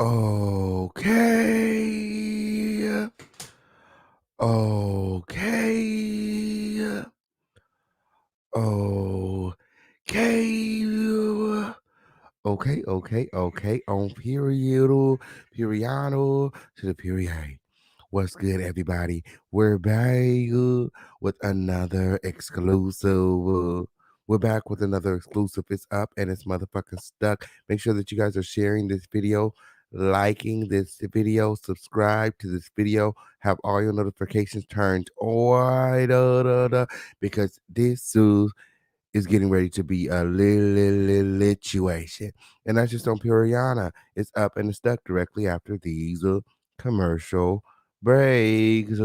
Okay. Okay. Okay. Okay. On periodal to the period. What's good, everybody? We're back with another exclusive. We're back with another exclusive. It's up and it's motherfucking stuck. Make sure that you guys are sharing this video, liking this video, subscribe to this video, have all your notifications turned on, because this is getting ready to be a lituation. And that's just on Puriana. It's up and it's stuck directly after these commercial breaks.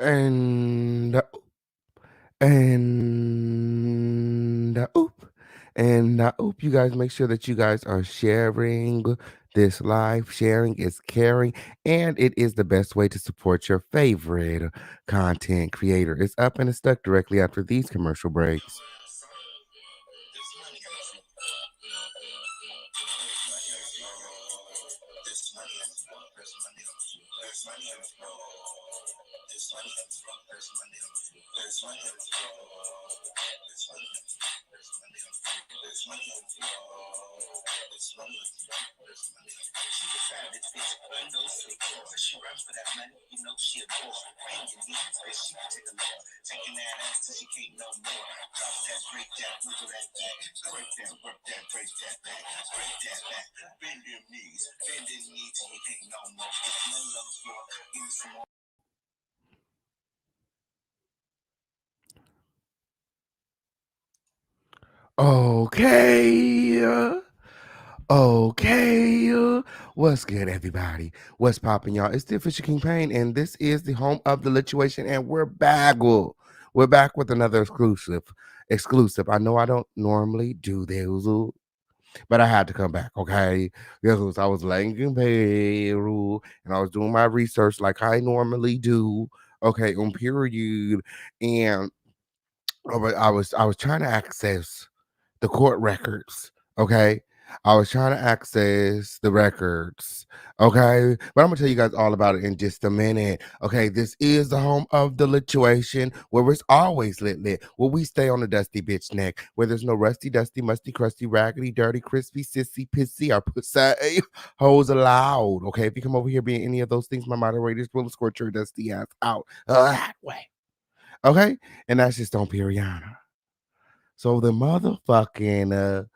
And and I hope you guys make sure that you guys are sharing this live. Sharing is caring, and it is the best way to support your favorite content creator. It's up and it's stuck directly after these commercial breaks. Okay. Okay, what's good, everybody? What's popping, y'all? It's the official King Pain, and this is the home of the lituation, and we're back. We're back with another exclusive. Exclusive. I know I don't normally do this, but I had to come back. Okay, because I was laying in Peru and I was doing my research like I normally do. Okay, on period, and I was trying to access the court records. Okay. I was trying to access the records. Okay. But I'm gonna tell you guys all about it in just a minute. Okay. This is the home of the lituation where it's always lit, where we stay on the dusty bitch neck, where there's no rusty, dusty, musty, crusty, raggedy, dirty, crispy, sissy, pissy, or pussy hoes allowed. Okay. If you come over here being any of ththose things, my moderators will escort your dusty ass out that way. Okay. And that's just on Periana. So the motherfucking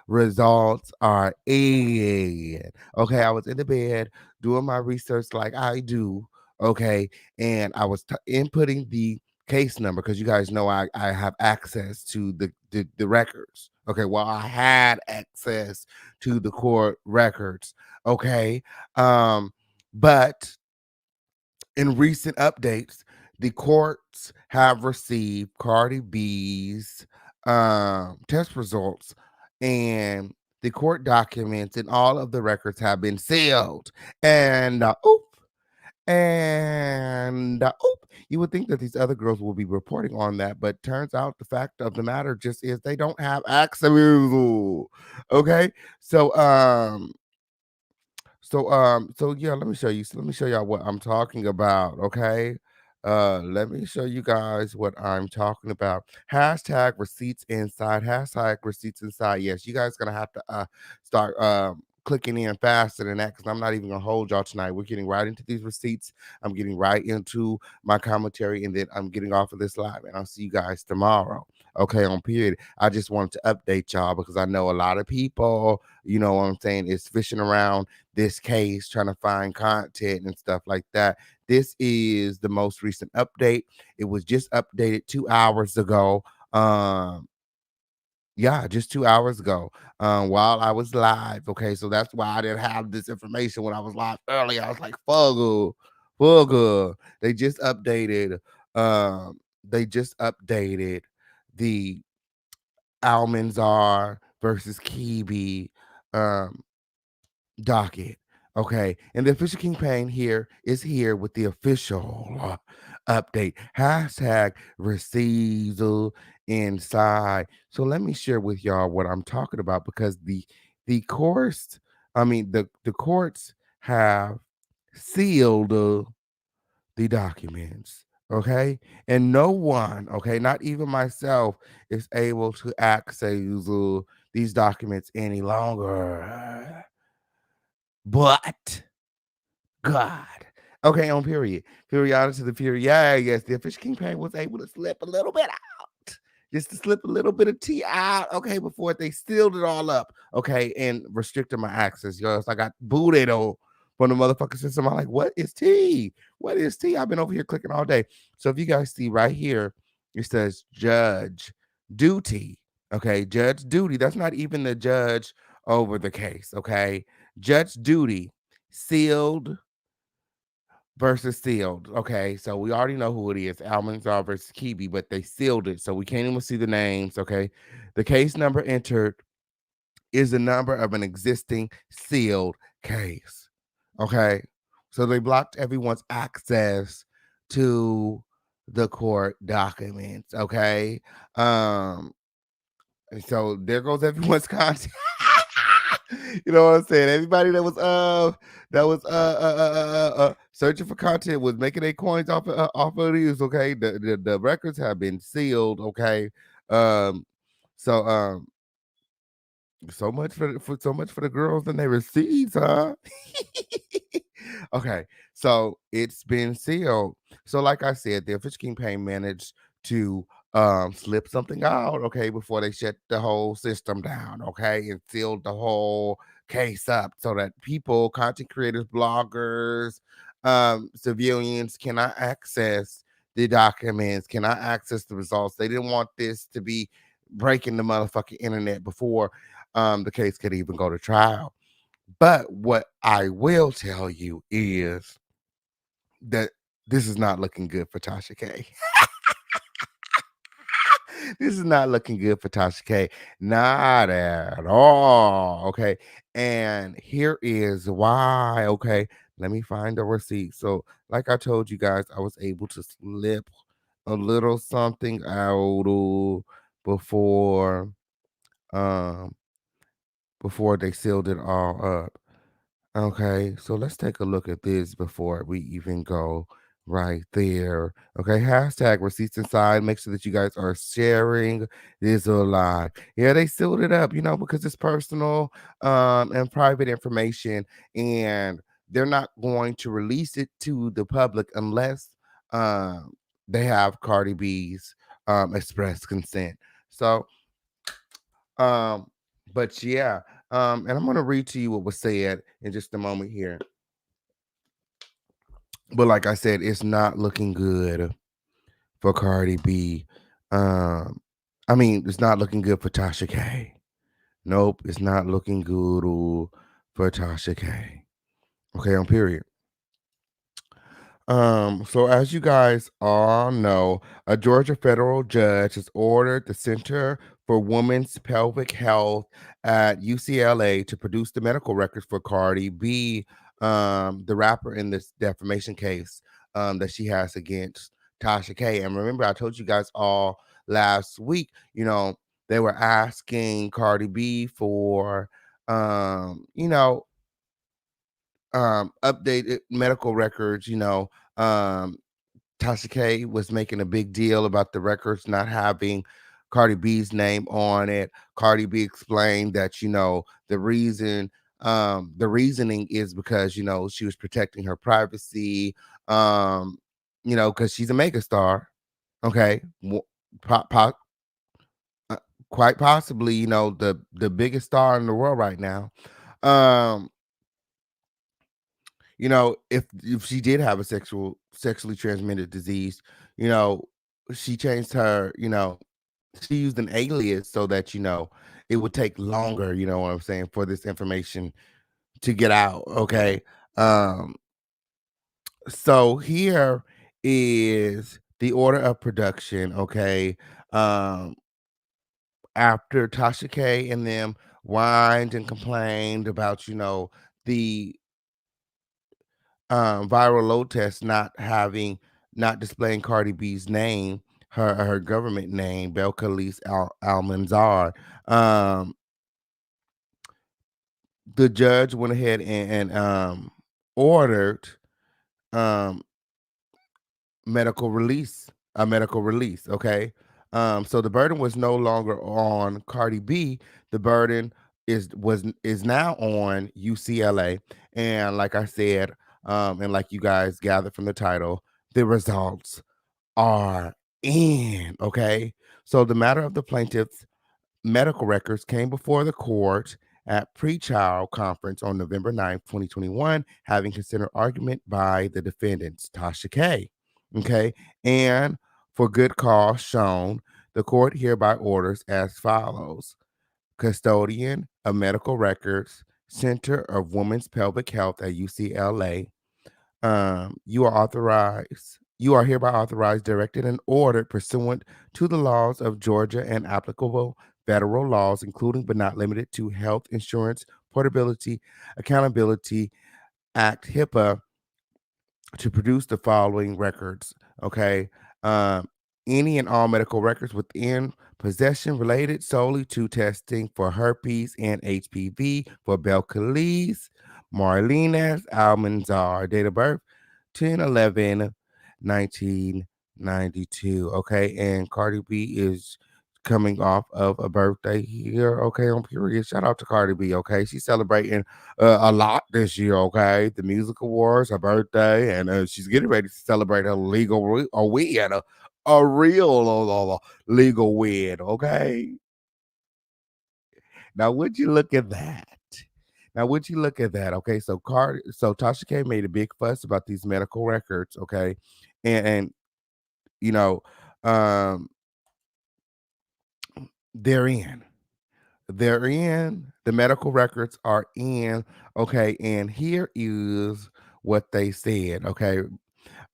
results are in. Okay, I was in the bed doing my research like I do. Okay, and I was inputting the case number because you guys know I have access to the records. Okay, well I had access to the court records. Okay, but in recent updates, the courts have received Cardi B's test results, and the court documents and all of the records have been sealed. And you would think that these other girls will be reporting on that, but turns out the fact of the matter just is they don't have access. Okay, so so yeah, let me show you. So let me show y'all what I'm talking about. Okay. Let me show you guys what I'm talking about. Hashtag receipts inside. Hashtag receipts inside. Yes, you guys gonna have to start clicking in faster than that because I'm not even gonna hold y'all tonight. We're getting right into these receipts. I'm getting right into my commentary, and then I'm getting off of this live. And I'll see you guys tomorrow. Okay, on period. I just wanted to update y'all because I know a lot of people, you know what I'm saying, is fishing around this case, trying to find content and stuff like that. This is the most recent update. It was just updated 2 hours ago. Yeah, just 2 hours ago. While I was live. Okay, so that's why I didn't have this information when I was live earlier. I was like, Fuggle, Fuggle. They just updated the Almanzar versus Kibi um docket. Okay. And the official campaign here is here with the official update. Hashtag receizel inside. So let me share with y'all what I'm talking about because the courts, the courts have sealed the documents. Okay. And no one, okay, not even myself, is able to access these documents any longer. But God. Okay, on period. Period to the period. Yeah, yes, the official campaign was able to slip a little bit out. Just to slip a little bit of tea out, okay, before they sealed it all up, okay, and restricted my access. Yo, so I got booted on from the motherfucking system. I'm like, what is tea? What is tea? I've been over here clicking all day. So if you guys see right here, it says judge duty. Okay, judge duty. That's not even the judge over the case, okay? Judge duty, sealed versus sealed. Okay, so we already know who it is. Almanzar versus Kibi, but they sealed it, so we can't even see the names. Okay, the case number entered is the number of an existing sealed case. Okay, so they blocked everyone's access to the court documents. Okay, um, and so there goes everyone's content. You know what I'm saying? Everybody that was searching for content was making their coins off of these. Okay, the records have been sealed. Okay, um, so so much for the girls and their receipts, huh? Okay, so it's been sealed. So, like I said, the official campaign managed to slip something out, okay, before they shut the whole system down, okay, and sealed the whole case up so that people, content creators, bloggers, civilians cannot access the documents, cannot access the results. They didn't want this to be breaking the motherfucking internet before the case could even go to trial. But what I will tell you is that this is not looking good for Tasha K. This is not looking good for Tasha K. Not at all. Okay. And here is why. Okay. Let me find the receipt. So, like I told you guys, I was able to slip a little something out before um before they sealed it all up. Okay, so let's take a look at this before we even go right there. Okay, hashtag receipts inside. Make sure that you guys are sharing this a lot. Yeah, they sealed it up, because it's personal and private information, and they're not going to release it to the public unless um they have Cardi B's express consent. So um, but yeah, and I'm gonna read to you what was said in just a moment here. But like I said, it's not looking good for Cardi B. Um, it's not looking good for Tasha K. Nope, it's not looking good for Tasha K. Okay, on period. So as you guys all know, a Georgia federal judge has ordered the Center for Women's Pelvic Health at UCLA to produce the medical records for Cardi B, the rapper in this defamation case that she has against Tasha K. And remember, I told you guys all last week, they were asking Cardi B for updated medical records, um, Tasha K was making a big deal about the records not having Cardi B's name on it. Cardi B explained that, the reasoning is because, she was protecting her privacy, because she's a megastar. Okay. Po- po- uh, Quite possibly, the biggest star in the world right now. Um, if she did have a sexually transmitted disease, you know, she changed her, she used an alias so that, it would take longer, you know what I'm saying, for this information to get out. Okay. Um, so here is the order of production. Okay. Um, After Tasha K and them whined and complained about, the viral load test not displaying Cardi B's name, her government name, Belcalis Almanzar. Um, the judge went ahead and ordered um medical release. Okay. So the burden was no longer on Cardi B. The burden is now on UCLA. And like I said, and like you guys gathered from the title, the results are in. Okay. So the matter of the plaintiff's medical records came before the court at pre-trial conference on November 9th, 2021, having considered argument by the defendants, Tasha K. Okay. And for good cause shown, the court hereby orders as follows: custodian of medical records, Center of Women's Pelvic Health at UCLA, you are hereby authorized, directed, and ordered pursuant to the laws of Georgia and applicable federal laws, including but not limited to Health Insurance Portability Accountability Act, HIPAA, to produce the following records. Okay. Um, any and all medical records within possession related solely to testing for herpes and HPV for Belcalis Marlenas Almanzar, date of birth 10/11/1992. Okay. And Cardi B is coming off of a birthday here. Okay. On period. Shout out to Cardi B. Okay. She's celebrating a lot this year. Okay, the music awards, her birthday, and she's getting ready to celebrate her a win, a real legal win. Okay, now would you look at that? Now would you look at that? Okay, so Tasha K made a big fuss about these medical records. Okay, and you know, um, they're in. They're in. The medical records are in. Okay, and here is what they said. Okay,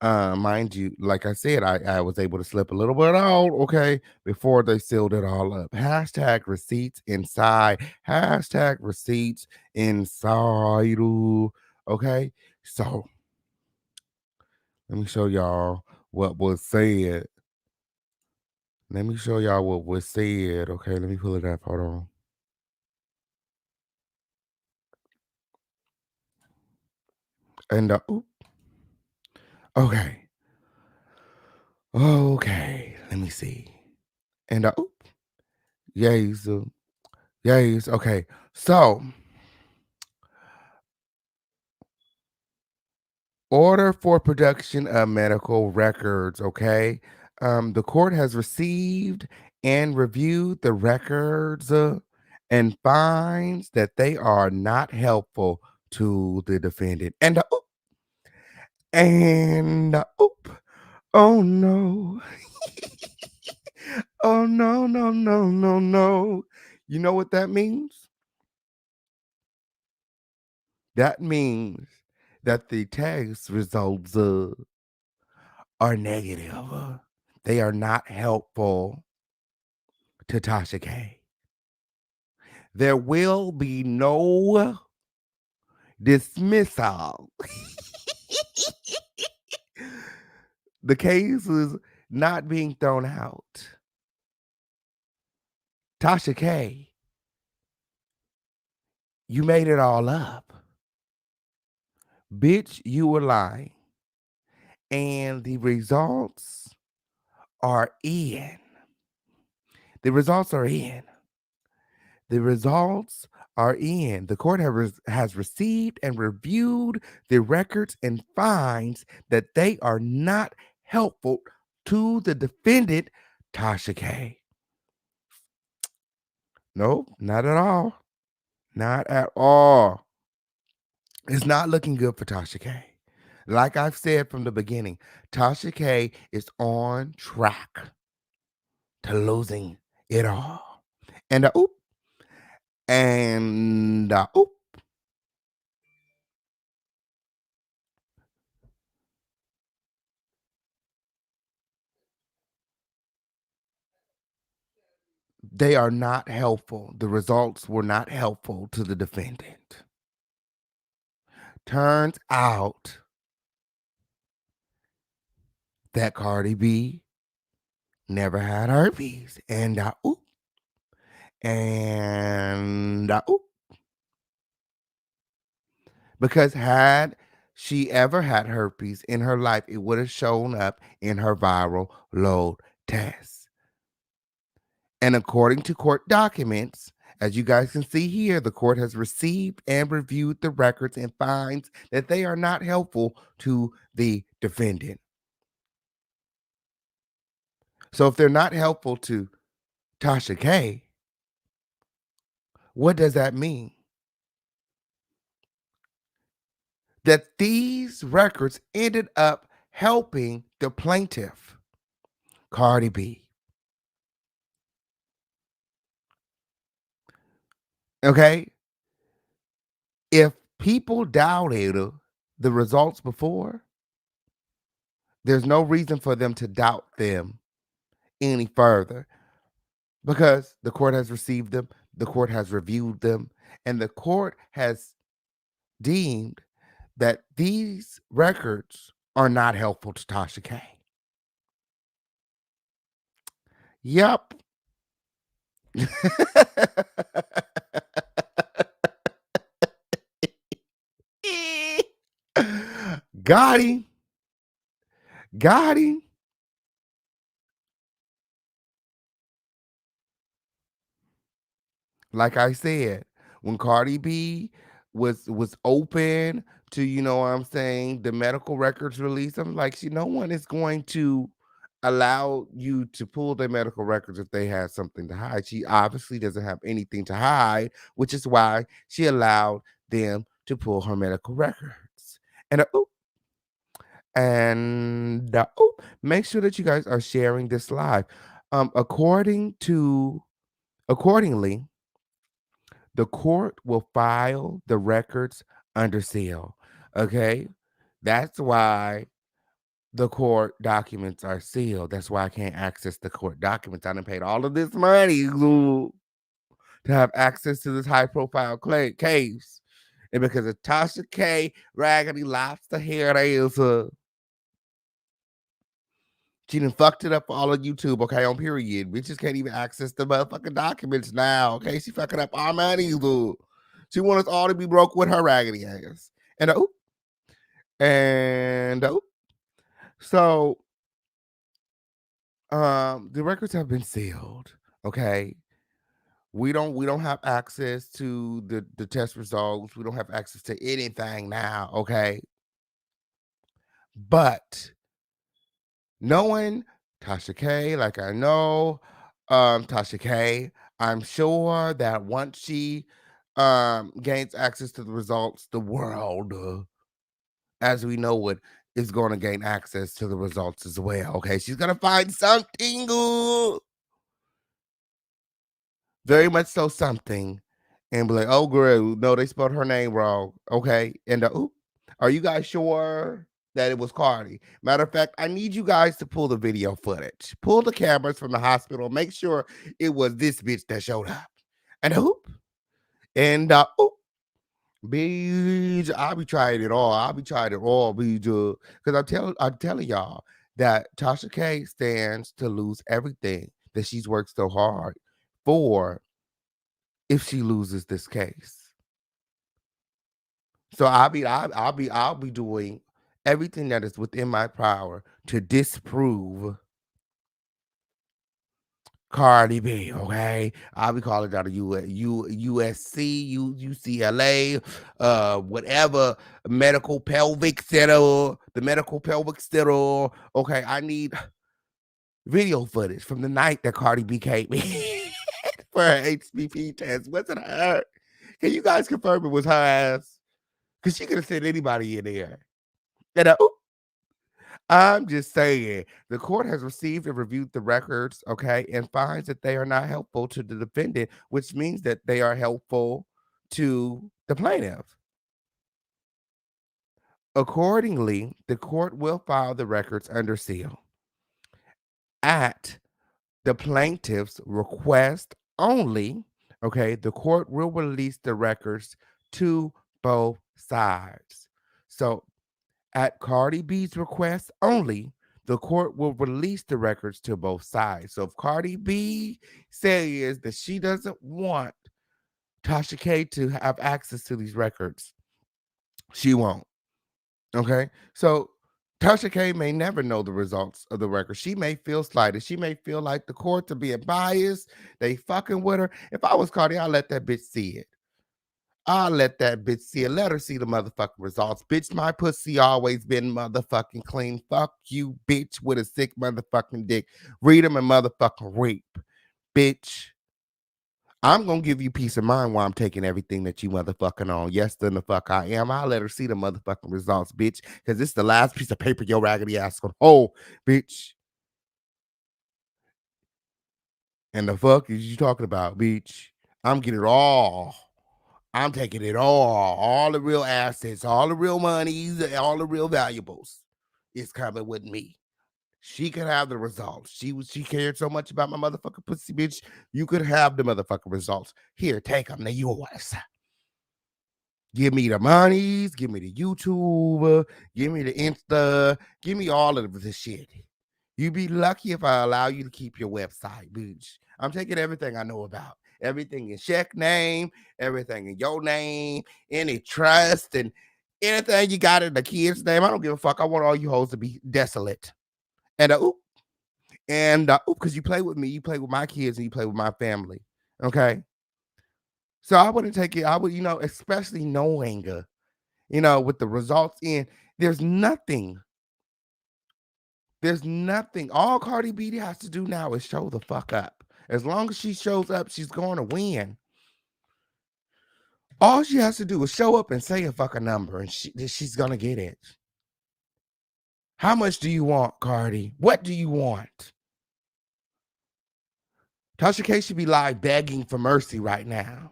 mind you, like I said, I was able to slip a little bit out, okay, before they sealed it all up. Hashtag receipts inside. Hashtag receipts inside. Ooh, okay, so let me show y'all what was said. Let me show y'all what was said. Okay, let me pull it up. Hold on. And okay, okay, let me see. And yes, yes, okay. So order for production of medical records. Okay. The court has received and reviewed the records and finds that they are not helpful to the defendant. Oop, oh no. Oh no, no, no, no, no. You know what that means? That means that the test results are negative. They are not helpful to Tasha K. There will be no dismissal. The case is not being thrown out. Tasha K, you made it all up. Bitch, you were lying. And the results are in. The results are in. The results are in. The court has received and reviewed the records and finds that they are not helpful to the defendant, Tasha K. Nope, not at all. Not at all. It's not looking good for Tasha K. Like I've said from the beginning, Tasha K is on track to losing it all. And oop, and oop. They are not helpful. The results were not helpful to the defendant. Turns out that Cardi B never had herpes. And oop, and oop. Because had she ever had herpes in her life, it would have shown up in her viral load test. And according to court documents, as you guys can see here, the court has received and reviewed the records and finds that they are not helpful to the defendant. So if they're not helpful to Tasha K, what does that mean? That these records ended up helping the plaintiff, Cardi B. Okay? If people doubted the results before, there's no reason for them to doubt them any further because the court has received them, the court has reviewed them, and the court has deemed that these records are not helpful to Tasha K. Yep. Got him. Got him. Like I said, when Cardi B was open to, you know what I'm saying, the medical records release, I'm like, no one is going to allow you to pull their medical records if they have something to hide. She obviously doesn't have anything to hide, which is why she allowed them to pull her medical records. And make sure that you guys are sharing this live. Accordingly, the court will file the records under seal. Okay. That's why the court documents are sealed. That's why I can't access the court documents. I done paid all of this money to have access to this high profile case. And because of Tasha K, Raggedy Lobster hair is she done fucked it up for all of YouTube, okay, on period. Bitches can't even access the motherfucking documents now, okay? She fucking up our money, dude. She want us all to be broke with her raggedy ass. And so the records have been sealed, okay? We don't have access to the test results. We don't have access to anything now, okay? But knowing Tasha K, like I know Tasha K, I'm sure that once she gains access to the results, the world, as we know it, is going to gain access to the results as well. Okay, she's gonna find something, very much so something, and be like, "Oh, girl, no, they spelled her name wrong." Okay, and are you guys sure that it was Cardi? Matter of fact, I need you guys to pull the video footage, pull the cameras from the hospital, make sure it was this bitch that showed up, and and bitch, I'll be trying it all. I'll be trying it all, bitch. Because I'm telling y'all that Tasha K stands to lose everything that she's worked so hard for if she loses this case. So I'll be doing everything that is within my power to disprove Cardi B, okay? I'll be calling down to USC, UCLA, whatever medical pelvic center, the medical pelvic center. Okay, I need video footage from the night that Cardi B came in for her HPV test. Was it her? Can you guys confirm it was her ass? Because she could have sent anybody in there. And I'm just saying, the court has received and reviewed the records, okay, and finds that they are not helpful to the defendant, which means that they are helpful to the plaintiff. Accordingly, the court will file the records under seal at the plaintiff's request only. Okay, the court will release the records to both sides. So at Cardi B's request only, the court will release the records to both sides. So if Cardi B says that she doesn't want Tasha K to have access to these records, she won't. Okay. So Tasha K may never know the results of the record. She may feel slighted. She may feel like the courts are being biased. They fucking with her. If I was Cardi, I'd let that bitch see it. I'll let that bitch see it. Let her see the motherfucking results. Bitch, my pussy always been motherfucking clean. Fuck you, bitch, with a sick motherfucking dick. Read them and motherfucking rape. Bitch. I'm going to give you peace of mind while I'm taking everything that you motherfucking on. Yes, then the fuck I am. I'll let her see the motherfucking results, bitch, because this is the last piece of paper your raggedy ass gonna hold, bitch. And the fuck is you talking about, bitch? I'm getting it all. I'm taking it all the real assets, all the real monies, all the real valuables. It's coming with me. She could have the results. She cared so much about my motherfucking pussy, bitch. You could have the motherfucking results. Here, take them. They're yours. Give me the monies. Give me the YouTube. Give me the Insta. Give me all of the shit. You'd be lucky if I allow you to keep your website, bitch. I'm taking everything I know about. Everything in check name, everything in your name, any trust, and anything you got in the kid's name. I don't give a fuck. I want all you hoes to be desolate. And because you play with me, you play with my kids, and you play with my family. Okay. So I wouldn't take it. I would, especially knowing, with the results in, there's nothing. There's nothing. All Cardi B has to do now is show the fuck up. As long as she shows up, she's going to win. All she has to do is show up and say a fucking number, and she's going to get it. How much do you want, Cardi? What do you want? Tasha K should be live begging for mercy right now.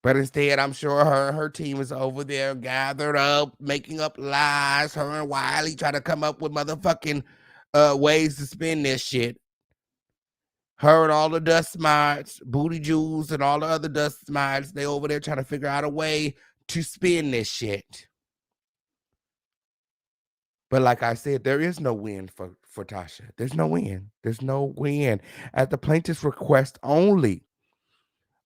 But instead, I'm sure her team is over there gathered up, making up lies. Her and Wiley try to come up with motherfucking ways to spin this shit. Her and all the dust mites, Booty Jules and all the other dust mites, they over there trying to figure out a way to spin this shit. But like I said, there is no win for Tasha. There's no win. There's no win. At the plaintiff's request only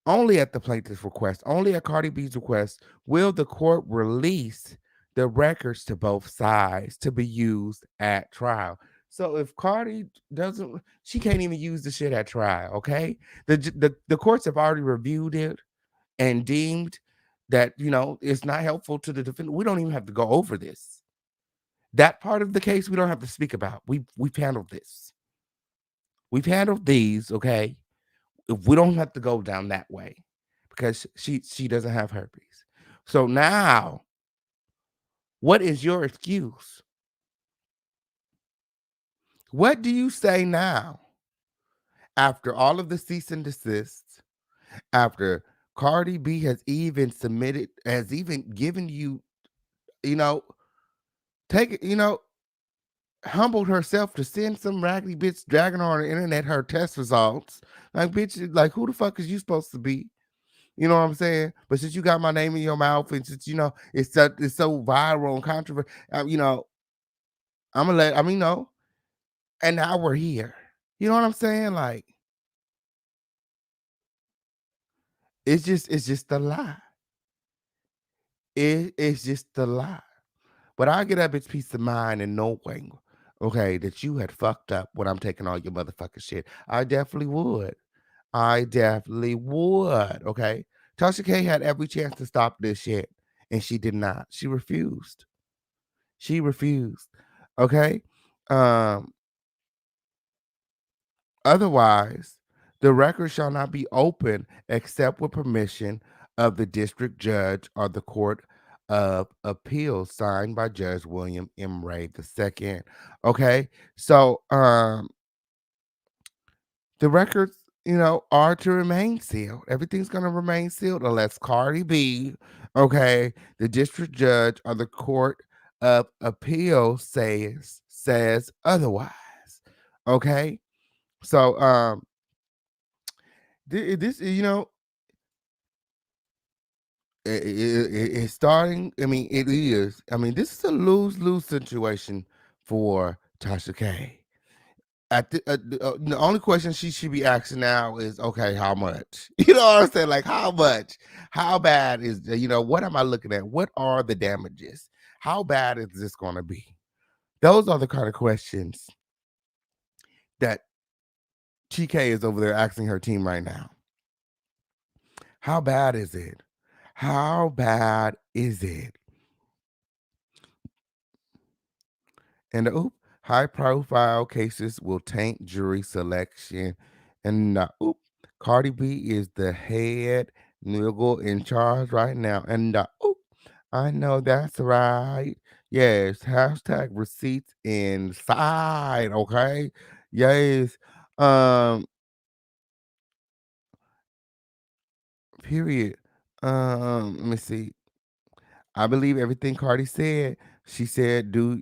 at the plaintiff's request, only at Cardi B's request, will the court release the records to both sides to be used at trial. So if Cardi doesn't, she can't even use the shit at trial, okay? The courts have already reviewed it and deemed that, it's not helpful to the defendant. We don't even have to go over this. That part of the case, we don't have to speak about. We've handled this. We've handled these, okay? If we don't have to go down that way because she doesn't have herpes. So now, what is your excuse? What do you say now after all of the cease and desists, after Cardi B has even given you, take it, humbled herself to send some raggedy bitch dragging on the internet her test results. Like, bitch, like, who the fuck is you supposed to be? You know what I'm saying? But since you got my name in your mouth, and since it's so viral and controversial, I'm gonna let know. And now we're here. You know what I'm saying? Like, it's just a lie. It's just a lie. But I get that bitch peace of mind and knowing, okay, that you had fucked up when I'm taking all your motherfucking shit. I definitely would. I definitely would. Okay. Tasha K had every chance to stop this shit, and she did not. She refused. She refused. Okay. Um, Otherwise, the record shall not be open except with permission of the district judge or the court of appeals signed by Judge William M. Ray II. Okay. So the records, are to remain sealed. Everything's gonna remain sealed unless Cardi B, okay, the district judge or the court of appeal says otherwise. Okay. So this, it's starting. I mean, it is. I mean, this is a lose-lose situation for Tasha K. The only question she should be asking now is, okay, how much? You know what I'm saying? Like, how much? How bad is, what am I looking at? What are the damages? How bad is this going to be? Those are the kind of questions that TK is over there asking her team right now. How bad is it? How bad is it? And high profile cases will taint jury selection. And Cardi B is the head nigga in charge right now. And I know that's right. Yes, hashtag receipts inside. Okay. Yes. Um, period. Let me see. I believe everything Cardi said. She said do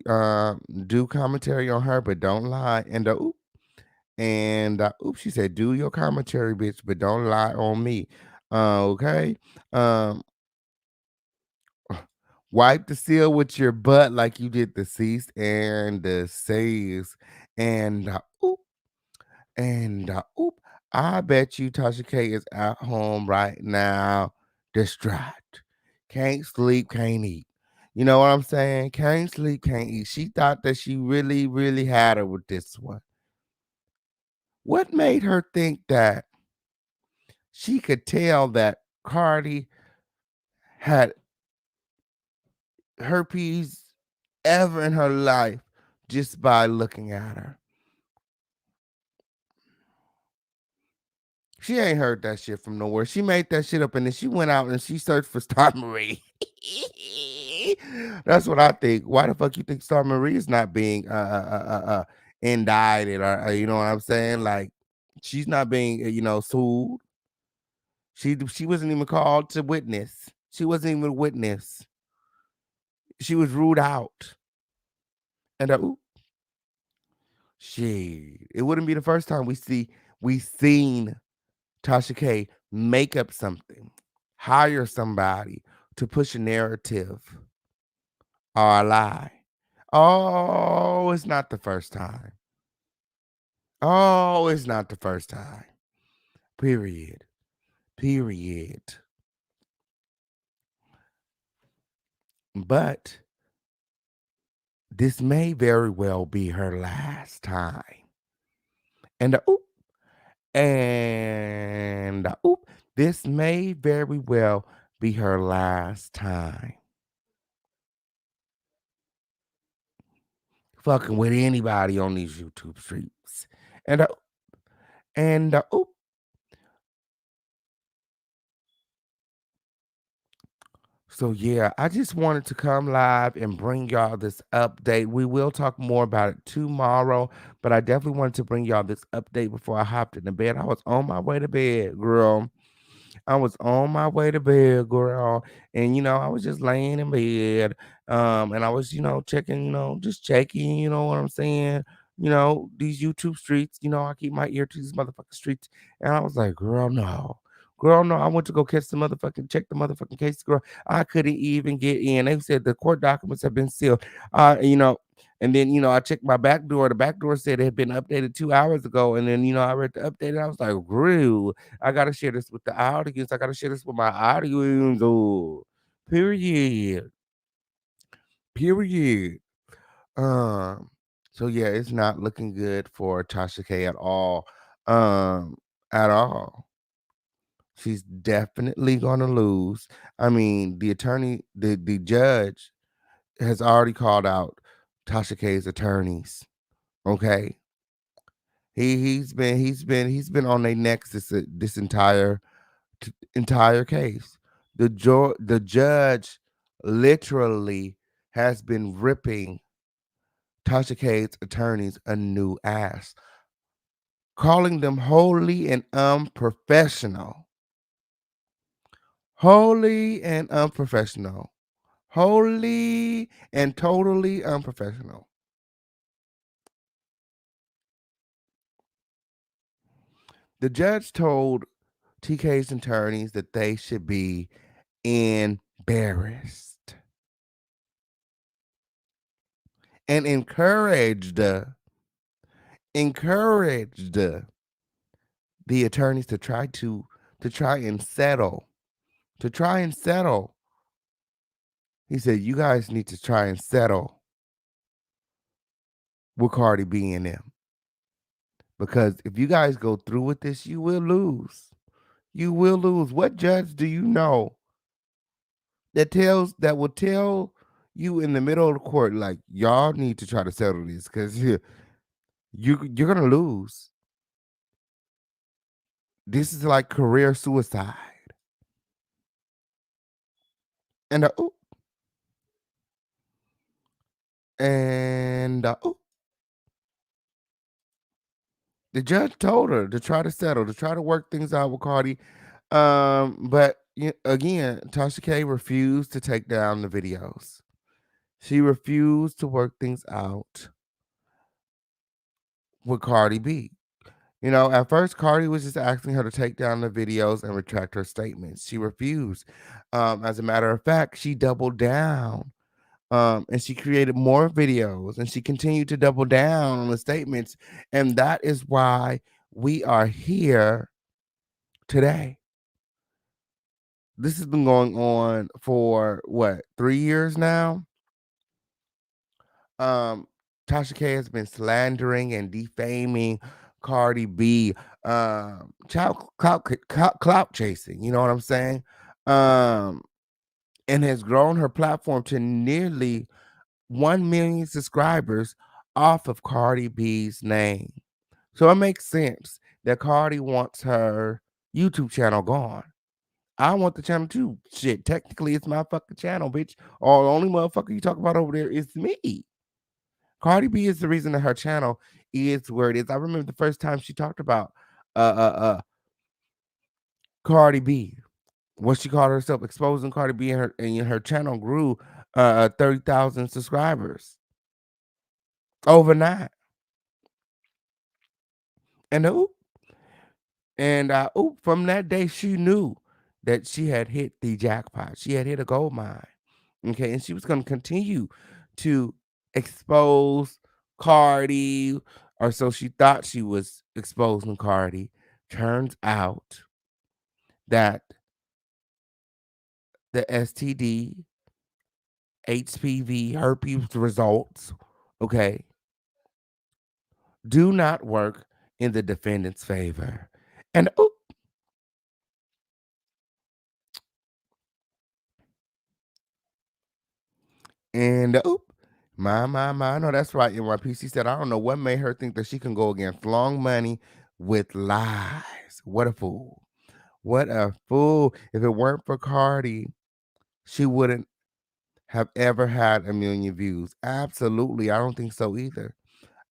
commentary on her, but don't lie. And she said, "Do your commentary, bitch, but don't lie on me." Okay. Um, Wipe the seal with your butt like you did the cease and the says. And oop. I bet you Tasha K is at home right now, distraught. Can't sleep, can't eat. You know what I'm saying? Can't sleep, can't eat. She thought that she really, really had her with this one. What made her think that she could tell that Cardi had herpes ever in her life just by looking at her? She ain't heard that shit from nowhere. She made that shit up and then she went out and she searched for Star Marie. That's what I think. Why the fuck you think Star Marie is not being indicted or you know what I'm saying? Like she's not being sued. She wasn't even called to witness. She wasn't even a witness. She was ruled out. And shit, it wouldn't be the first time we seen Tasha K make up something, hire somebody to push a narrative or a lie. Oh, it's not the first time. Oh, it's not the first time. Period. Period. But this may very well be her last time. And this may very well be her last time fucking with anybody on these YouTube streets. And and so yeah, I just wanted to come live and bring y'all this update. We will talk more about it tomorrow, but I definitely wanted to bring y'all this update before I hopped in the bed. I was on my way to bed, girl. I was on my way to bed, girl, and I was just laying in bed, and I was, checking, just checking, you know what I'm saying? These YouTube streets, I keep my ear to these motherfucking streets, and I was like, girl, no. Girl, no, I went to go check the motherfucking case, girl. I couldn't even get in. They said the court documents have been sealed. And then, I checked my back door. The back door said it had been updated 2 hours ago. And then, I read the update and I was like, grew. I gotta share this with the audience. I gotta share this with my audience. Oh, period. Period. Um, so yeah, it's not looking good for Tasha K at all. Um, at all. She's definitely gonna lose. I mean, the judge has already called out Tasha K's attorneys. Okay. He's been on their necks this entire case. The judge literally has been ripping Tasha K's attorneys a new ass, calling them wholly and unprofessional. Wholly and unprofessional. Wholly and totally unprofessional. The judge told TK's attorneys that they should be embarrassed and encouraged the attorneys to try and settle. He said, "You guys need to try and settle with Cardi B and them, because if you guys go through with this, you will lose. You will lose." What judge do you know that will tell you in the middle of the court, like, y'all need to try to settle this because you're gonna lose. This is like career suicide. And ooh, and ooh, the judge told her to try to settle, to try to work things out with Cardi. But again, Tasha K refused to take down the videos. She refused to work things out with Cardi B. At first, Cardi was just asking her to take down the videos and retract her statements. She refused. As a matter of fact, she doubled down, and she created more videos, and she continued to double down on the statements. And that is why we are here today. This has been going on for what, 3 years now? Um, Tasha K has been slandering and defaming Cardi B, clout chasing. You know what I'm saying? Um, and has grown her platform to nearly 1 million subscribers off of Cardi B's name. So it makes sense that Cardi wants her YouTube channel gone. I want the channel too. Shit, technically it's my fucking channel, bitch. Or the only motherfucker you talk about over there is me. Cardi B is the reason that her channel is where it is. I remember the first time she talked about uh uh uh Cardi B. What she called herself exposing Cardi B, and her channel grew 30,000 subscribers overnight. And from that day she knew that she had hit the jackpot. She had hit a gold mine. Okay, and she was going to continue to expose Cardi, or so she thought she was exposing Cardi. Turns out that the STD, HPV, herpes results, okay, do not work in the defendant's favor. And And my, I know that's right. NYPC said, I don't know what made her think that she can go against long money with lies. What a fool. What a fool. If it weren't for Cardi, she wouldn't have ever had 1 million views. Absolutely. I don't think so either.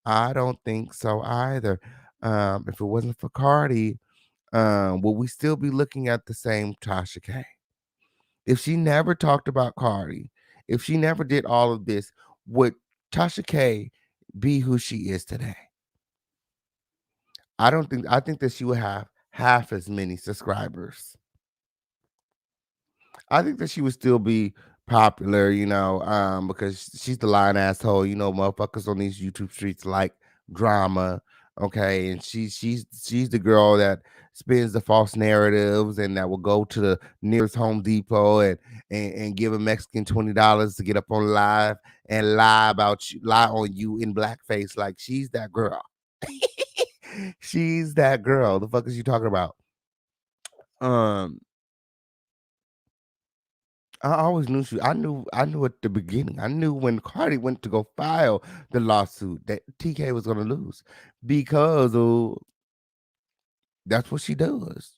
I don't think so either. If it wasn't for Cardi, will we still be looking at the same Tasha K? If she never talked about Cardi, if she never did all of this, would Tasha K be who she is today? I think that she would have half as many subscribers. I think that she would still be popular, because she's the lying asshole. Motherfuckers on these YouTube streets like drama. Okay. And she's the girl that spins the false narratives and that will go to the nearest Home Depot and give a Mexican $20 to get up on live and lie about you, lie on you in blackface. Like she's that girl. She's that girl. The fuck is you talking about? Um, I always knew she. I knew at the beginning. I knew when Cardi went to go file the lawsuit that TK was gonna lose because that's what she does.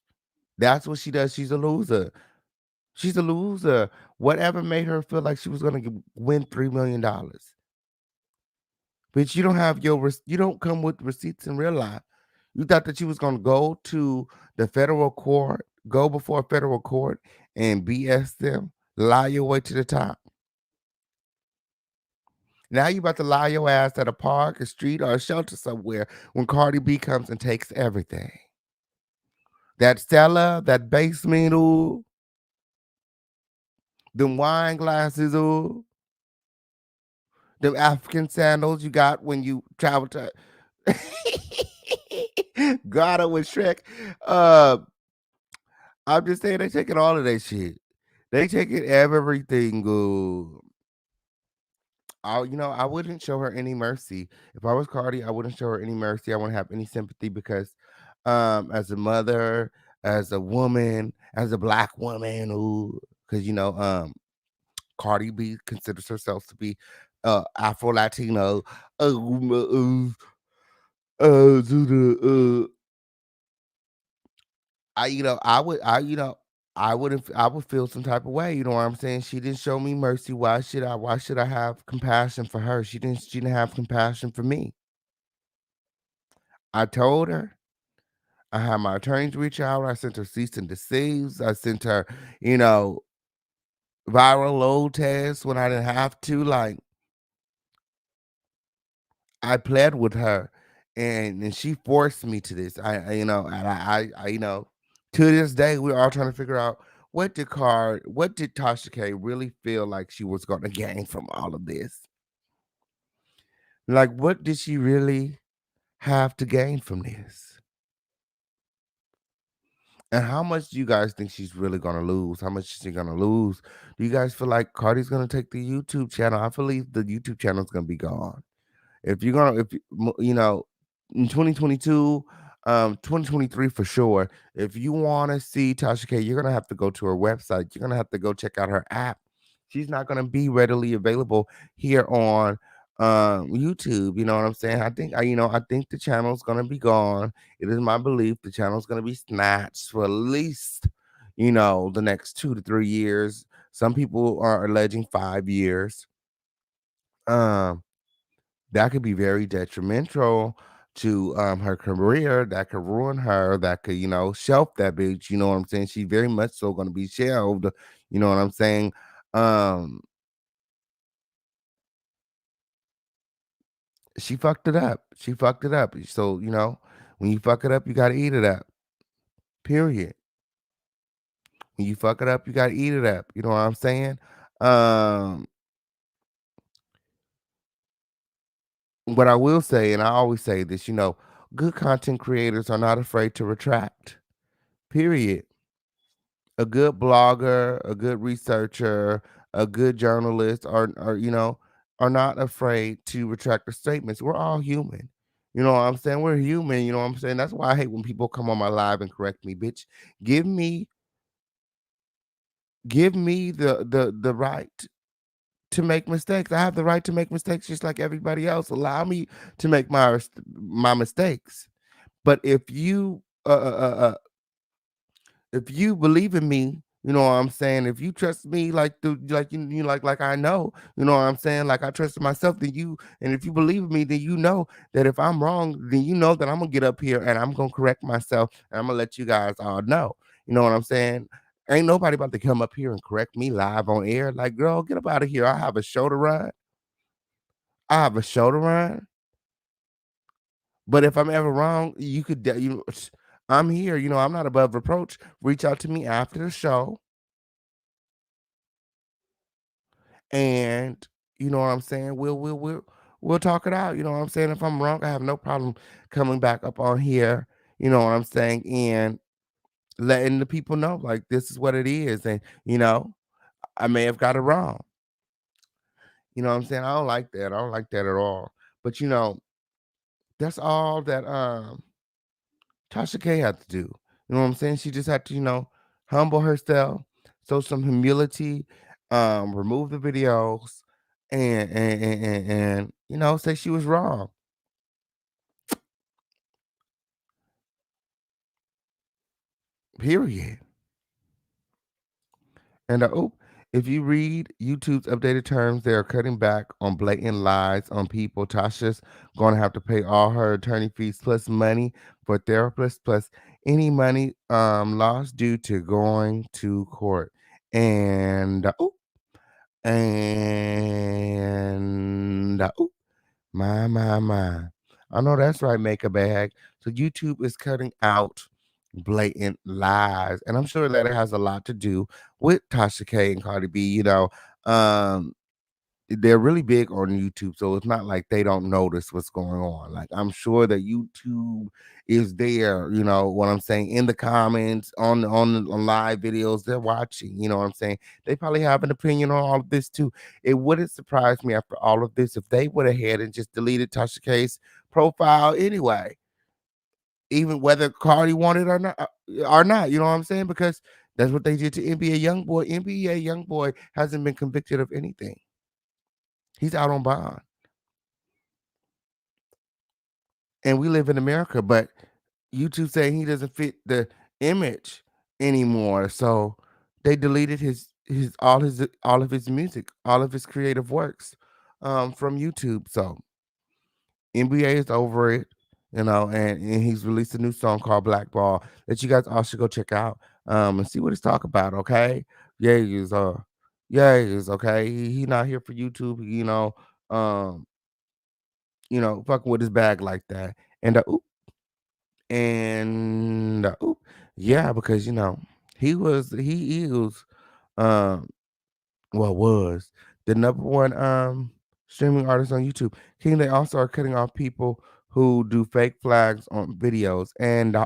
That's what she does. She's a loser. She's a loser. Whatever made her feel like she was gonna win $3 million. Bitch, you don't have you don't come with receipts in real life. You thought that you was gonna go to the federal court, go before a federal court and BS them, lie your way to the top. Now you about to lie your ass at a park, a street, or a shelter somewhere when Cardi B comes and takes everything. That cellar, that basement, ooh, them wine glasses, ooh, them African sandals you got when you travel to Ghana with Shrek. Uh, I'm just saying they taking all of that shit. They taking everything, ooh. I wouldn't show her any mercy. If I was Cardi, I wouldn't show her any mercy. I wouldn't have any sympathy because, as a mother, as a woman, as a black woman, ooh, because Cardi B considers herself to be Afro Latino. To the I you know I would feel some type of way. You know what I'm saying? She didn't show me mercy. Why should I have compassion for her? She didn't have compassion for me. I told her. I had my attorneys reach out. I sent her cease and desist. I sent her, you know, viral load tests when I didn't have to. Like I pled with her, and she forced me to this. And to this day we're all trying to figure out what did Tasha K really feel like she was going to gain from all of this? Like, what did she really have to gain from this? And how much do you guys think she's really gonna lose? How much is she gonna lose? Do you guys feel like Cardi's gonna take the YouTube channel? I believe the YouTube channel is gonna be gone. If you're gonna, if you in 2022, 2023 for sure. If you want to see Tasha K, you're gonna have to go to her website. You're gonna have to go check out her app. She's not gonna be readily available here on YouTube. You know what I'm saying? I think the channel's gonna be gone. It is my belief the channel's gonna be snatched for at least the next 2 to 3 years. Some people are alleging 5 years. Um that could be very detrimental to her career. That could ruin her. That could, shelf that bitch. You know what I'm saying? She's very much so gonna be shelved. You know what I'm saying? Um, she fucked it up. She fucked it up. So, when you fuck it up, you gotta eat it up. Period. When you fuck it up, you gotta eat it up. You know what I'm saying? Um, what I will say, and I always say this, good content creators are not afraid to retract. Period. A good blogger, a good researcher, a good journalist are not afraid to retract their statements. We're all human. You know what I'm saying? We're human, you know what I'm saying? That's why I hate when people come on my live and correct me, bitch. Give me the right to make mistakes. I have the right to make mistakes just like everybody else. Allow me to make my mistakes. But if you believe in me, you know what I'm saying? If you trust me like I know, you know what I'm saying? Like I trusted myself, then and if you believe in me, then you know that if I'm wrong, then you know that I'm gonna get up here and I'm gonna correct myself and I'm gonna let you guys all know. You know what I'm saying? Ain't nobody about to come up here and correct me live on air. Like, girl, get up out of here. I have a show to run. I have a show to run. But if I'm ever wrong, I'm here. I'm not above reproach. Reach out to me after the show. And you know what I'm saying? We'll talk it out. You know what I'm saying? If I'm wrong, I have no problem coming back up on here. You know what I'm saying? And letting the people know like this is what it is, and I may have got it wrong. You know what I'm saying? I don't like that. I don't like that at all. But that's all that Tasha K had to do. You know what I'm saying? She just had to, humble herself, show some humility, remove the videos, and say she was wrong. Period. And if you read YouTube's updated terms, they are cutting back on blatant lies on people. Tasha's going to have to pay all her attorney fees plus money for therapists plus any money lost due to going to court. And my. I know that's right, make a bag. So YouTube is cutting out blatant lies. And I'm sure that it has a lot to do with Tasha K and Cardi B. Um, they're really big on YouTube, so it's not like they don't notice what's going on. Like I'm sure that YouTube is there, what I'm saying, in the comments, on live videos, they're watching, you know what I'm saying? They probably have an opinion on all of this too. It wouldn't surprise me after all of this if they would have had and just deleted Tasha K's profile anyway, even whether Cardi wanted or not, you know what I'm saying? Because that's what they did to NBA Youngboy. NBA Youngboy hasn't been convicted of anything. He's out on bond. And we live in America, but YouTube saying he doesn't fit the image anymore. So they deleted his all of his music, all of his creative works from YouTube. So NBA is over it, and he's released a new song called Blackball that you guys all should go check out and see what he's talking about, okay? Yeah, he is okay. He not here for YouTube, um, fucking with his bag like that. And oop, yeah, because he is um was the number one streaming artist on YouTube. King, they also are cutting off people who do fake flags on videos. And I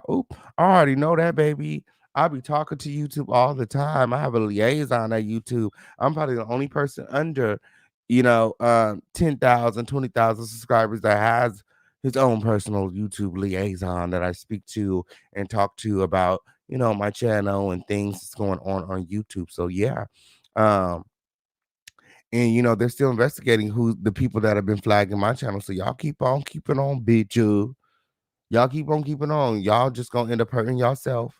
already know that, baby. I be talking to YouTube all the time. I have a liaison at YouTube. I'm probably the only person under 10,000, 20,000 subscribers that has his own personal YouTube liaison that I speak to and talk to about my channel and things that's going on YouTube. So yeah. um and they're still investigating who the people that have been flagging my channel. So y'all keep on keeping on, bitch. Y'all keep on keeping on. Y'all just gonna end up hurting yourself.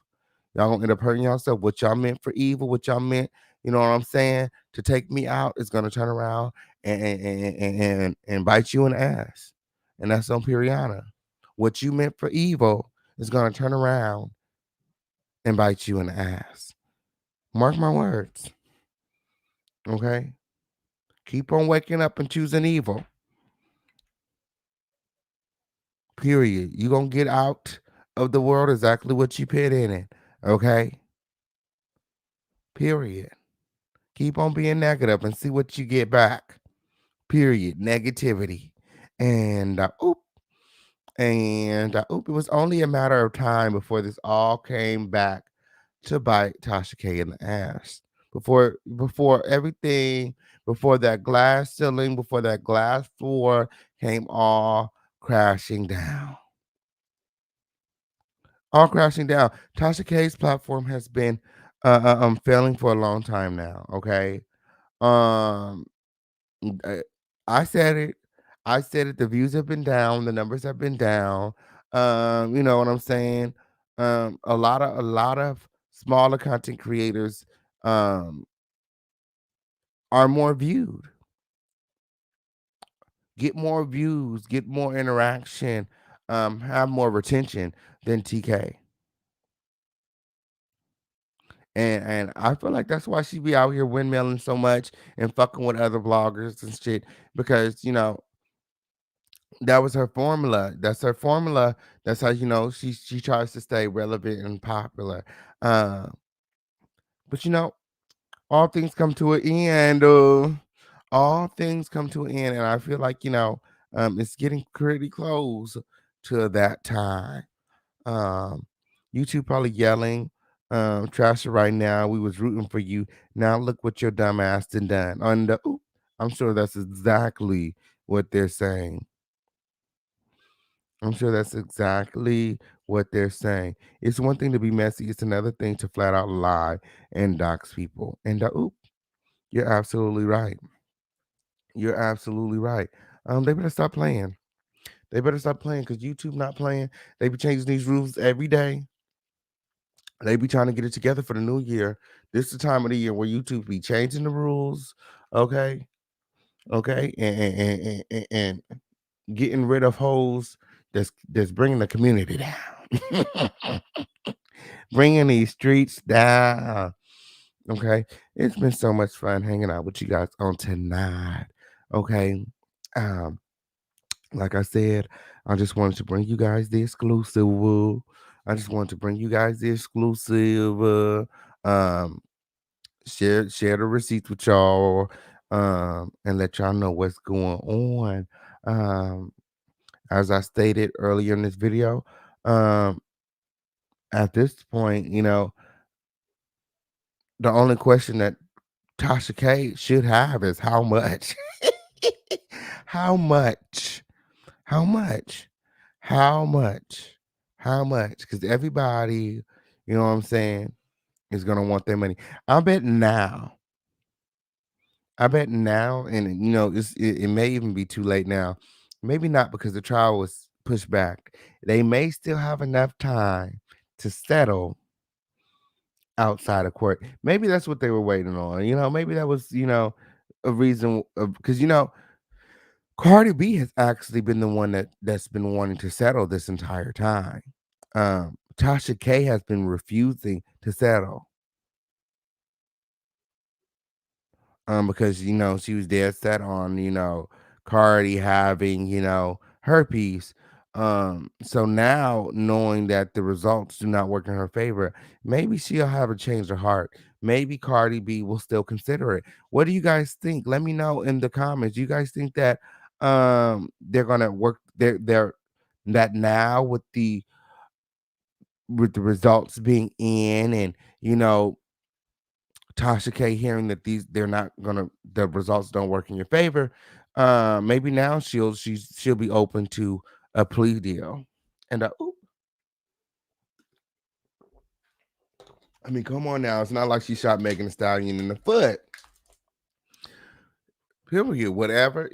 Y'all gonna end up hurting yourself. What y'all meant for evil, what y'all meant, you know what I'm saying, to take me out is gonna turn around and bite you in the ass. And that's on Periana. What you meant for evil is gonna turn around and bite you in the ass. Mark my words. Okay? Keep on waking up and choosing evil. Period. You gonna get out of the world exactly what you put in it. Okay? Period. Keep on being negative and see what you get back. Period. Negativity. And it was only a matter of time before this all came back to bite Tasha K in the ass. Before everything, before that glass ceiling, before that glass floor came all crashing down. All crashing down. Tasha K's platform has been failing for a long time now. Okay. Um uh, I said it. I said it. The views have been down, the numbers have been down. You know what I'm saying? A lot of smaller content creators um are more viewed, get more views, get more interaction, have more retention than TK. And I feel like that's why she be out here windmilling so much and fucking with other vloggers and shit, because that was her formula. That's her formula. That's how she tries to stay relevant and popular. Uh, but all things come to an end. All things come to an end, and I feel like it's getting pretty close to that time. Um, YouTube probably yelling. Tasha, right now, we was rooting for you. Now look what your dumb ass done. I'm sure that's exactly what they're saying. I'm sure that's exactly what they're saying. It's one thing to be messy. It's another thing to flat out lie and dox people. And you're absolutely right. You're absolutely right. They better stop playing. They better stop playing because YouTube not playing. They be changing these rules every day. They be trying to get it together for the new year. This is the time of the year where YouTube be changing the rules. Okay, okay, and getting rid of hoes that's bringing the community down, bringing these streets down. Okay, it's been so much fun hanging out with you guys on tonight. Okay, um, like I said, I just wanted to bring you guys the exclusive. I just wanted to bring you guys the exclusive. Um, share the receipts with y'all, and let y'all know what's going on. Um, as I stated earlier in this video, um, at this point, the only question that Tasha K should have is how much, how much, how much, how much, how much? Because everybody, you know what I'm saying, is gonna want their money. I bet now. I bet now, and it may even be too late now. Maybe not because the trial was pushed back. They may still have enough time to settle outside of court. Maybe that's what they were waiting on. Maybe that was a reason because Cardi B has actually been the one that's been wanting to settle this entire time. Tasha K has been refusing to settle. Because she was dead set on Cardi having her piece. So now knowing that the results do not work in her favor, maybe she'll have a change of heart. Maybe Cardi B will still consider it. What do you guys think? Let me know in the comments. You guys think that they're gonna work they're that now with the results being in, and Tasha K hearing that they're not gonna the results don't work in your favor, maybe now she'll be open to a plea deal. And I mean, come on now, it's not like she shot Megan Thee Stallion in the foot. People get whatever.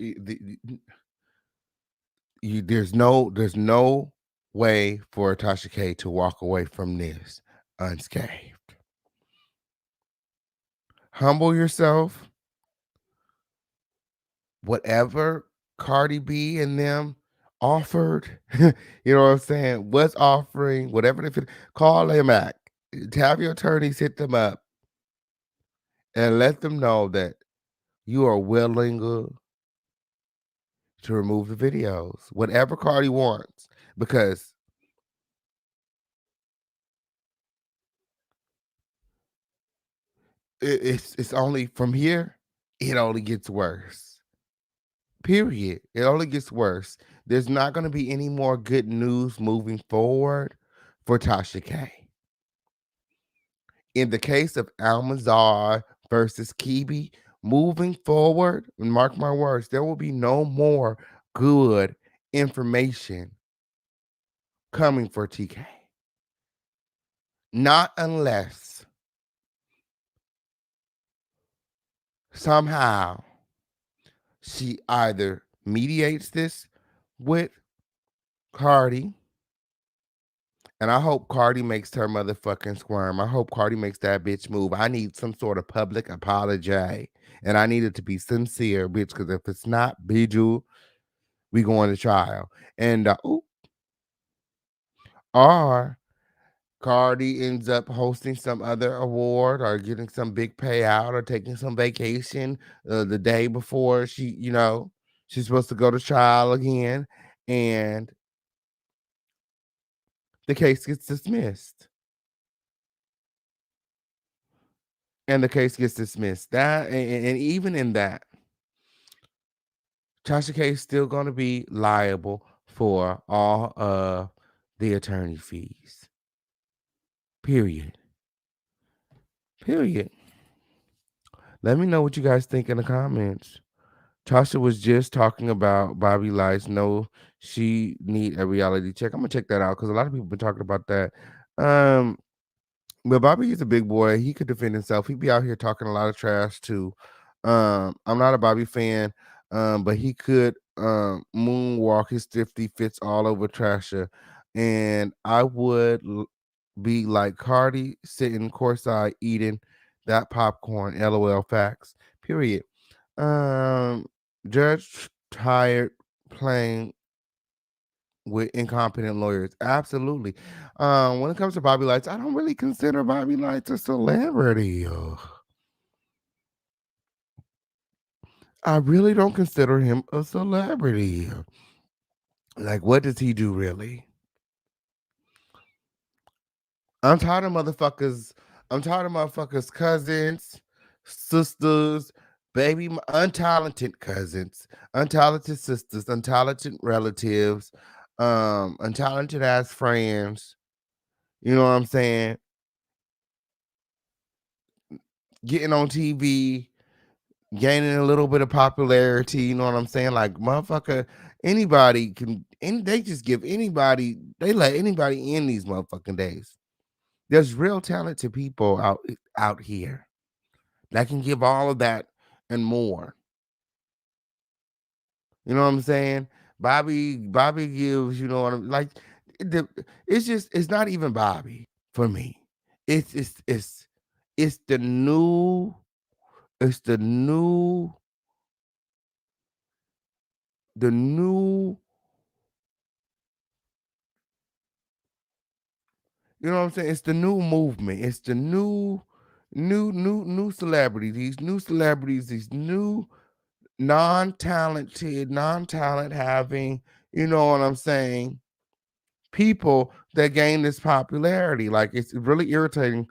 There's no way for Tasha K to walk away from this unscathed. Humble yourself. Whatever Cardi B and them offered, you know what I'm saying? What's offering, whatever call them back. Have your attorneys hit them up and let them know that you are willing to remove the videos, whatever Cardi wants, because it's only from here, it only gets worse. Period. It only gets worse. There's not going to be any more good news moving forward for Tasha K. In the case of Almazar versus Kibi, moving forward, and mark my words, there will be no more good information coming for TK. Not unless somehow she either mediates this with Cardi, and I hope Cardi makes her motherfucking squirm. I hope Cardi makes that bitch move. I need some sort of public apology. And I need it to be sincere, bitch, because if it's not, Bijou, we going to trial. And or Cardi ends up hosting some other award or getting some big payout or taking some vacation the day before she's supposed to go to trial again, and the case gets dismissed. And the case gets dismissed. That and even in that, Tasha K is still going to be liable for all of the attorney fees. Period. Period. Let me know what you guys think in the comments. Tasha was just talking about Bobby Lytes. No, she need a reality check. I'm gonna check that out because a lot of people been talking about that. Um, but Bobby is a big boy. He could defend himself. He be out here talking a lot of trash too. I'm not a Bobby fan, but he could moonwalk his 50 fits all over Trasha. And I would be like Cardi sitting courtside eating that popcorn. LOL facts. Period. Um, Judge tired playing with incompetent lawyers. Absolutely. When it comes to Bobby Lights, I don't really consider Bobby Lights a celebrity. Ugh. I really don't consider him a celebrity. Like, what does he do really? I'm tired of motherfuckers. I'm tired of motherfuckers' cousins, sisters, untalented cousins, untalented sisters, untalented relatives, untalented ass friends. You know what I'm saying? Getting on TV, gaining a little bit of popularity. You know what I'm saying? Like motherfucker, anybody can. And they just give anybody. They let anybody in these motherfucking days. There's real talented people out here that can give all of that and more. You know what I'm saying? Bobby gives, you know what I'm like. the- it's not even Bobby for me. It's the new it's the new. You know what I'm saying? It's the new movement. It's the new celebrity. These new celebrities, these new non-talent having, you know what I'm saying, people that gain this popularity. Like it's really irritating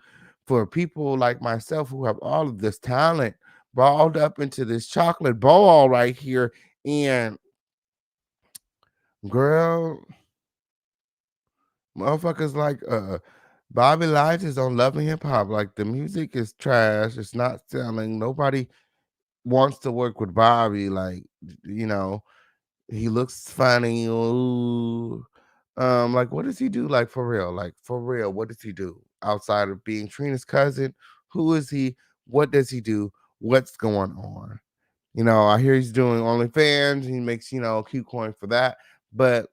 for people like myself who have all of this talent balled up into this chocolate ball right here. And girl, motherfuckers like Bobby Lytes is on Love and Hip Hop. Like the music is trash. It's not selling. Nobody wants to work with Bobby. Like, you know, he looks funny. Ooh. Like what does he do? Like for real? Like for real, what does he do outside of being Trina's cousin? Who is he? What does he do? What's going on? You know, I hear he's doing OnlyFans. He makes, you know, cute coin for that. But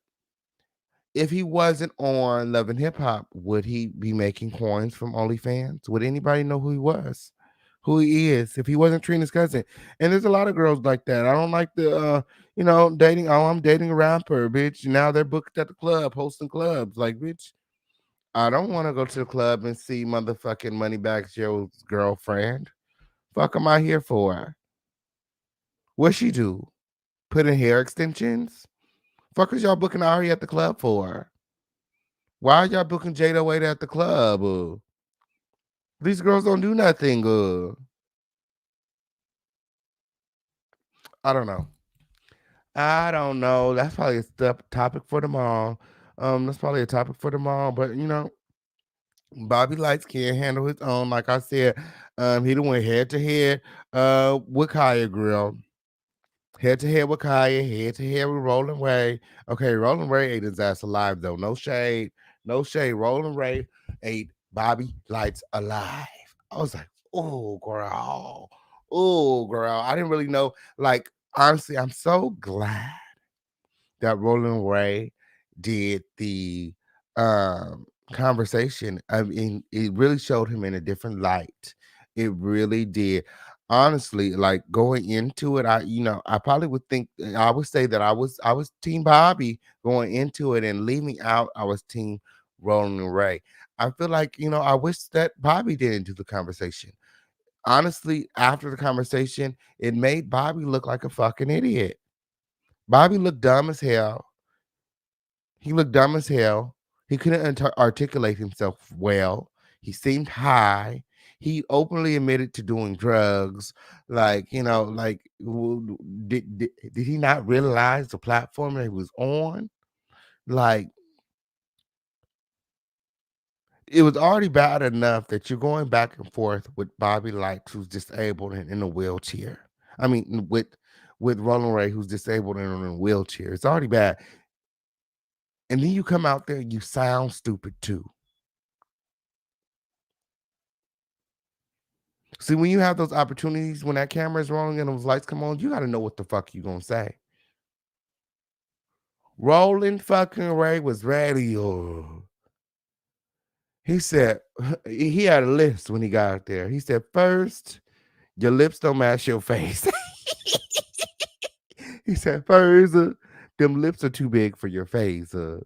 if he wasn't on Love and Hip Hop, would he be making coins from OnlyFans? Would anybody know who he was? Who he is if he wasn't Trina's cousin? And there's a lot of girls like that. I don't like the you know, dating. Oh, I'm dating a rapper, bitch. Now they're booked at the club, hosting clubs. Like, bitch, I don't want to go to the club and see motherfucking Moneybagg Joe's girlfriend. Fuck am I here for? What she do? Put in hair extensions? Fuck is y'all booking Ari at the club for? Why are y'all booking Jada Wade at the club? These girls don't do nothing. I don't know. I don't know. That's probably a topic for tomorrow. That's probably a topic for tomorrow. But you know, Bobby Lights can't handle his own. Like I said, he done went head to head with Kaya Grill. Head to head with Kaya, head to head with Rolling Ray. Okay, Rolling Ray ate his ass alive though. No shade. No shade. Rolling Ray ate Bobby Lights alive. I was like, oh girl. Oh girl. I didn't really know. Like, honestly, I'm so glad that Roland Ray did the conversation. I mean, it really showed him in a different light. It really did. Honestly, like going into it, I probably would think I would say that I was Team Bobby going into it, and leaving out, I was Team Roland Ray. I feel like, I wish that Bobby didn't do the conversation. Honestly, after the conversation, it made Bobby look like a fucking idiot. Bobby looked dumb as hell. He looked dumb as hell. He couldn't articulate himself well. He seemed high. He openly admitted to doing drugs. Like, did he not realize the platform that he was on? Like, it was already bad enough that you're going back and forth with Bobby Lytes, who's disabled and in a wheelchair. I mean, with Roland Ray, who's disabled and in a wheelchair. It's already bad. And then you come out there, you sound stupid too. See, when you have those opportunities, when that camera is rolling and those lights come on, you got to know what the fuck you gonna say. Roland fucking Ray was ready. He said he had a list when he got out there. He said, first, your lips don't match your face. He said, first, them lips are too big for your face. And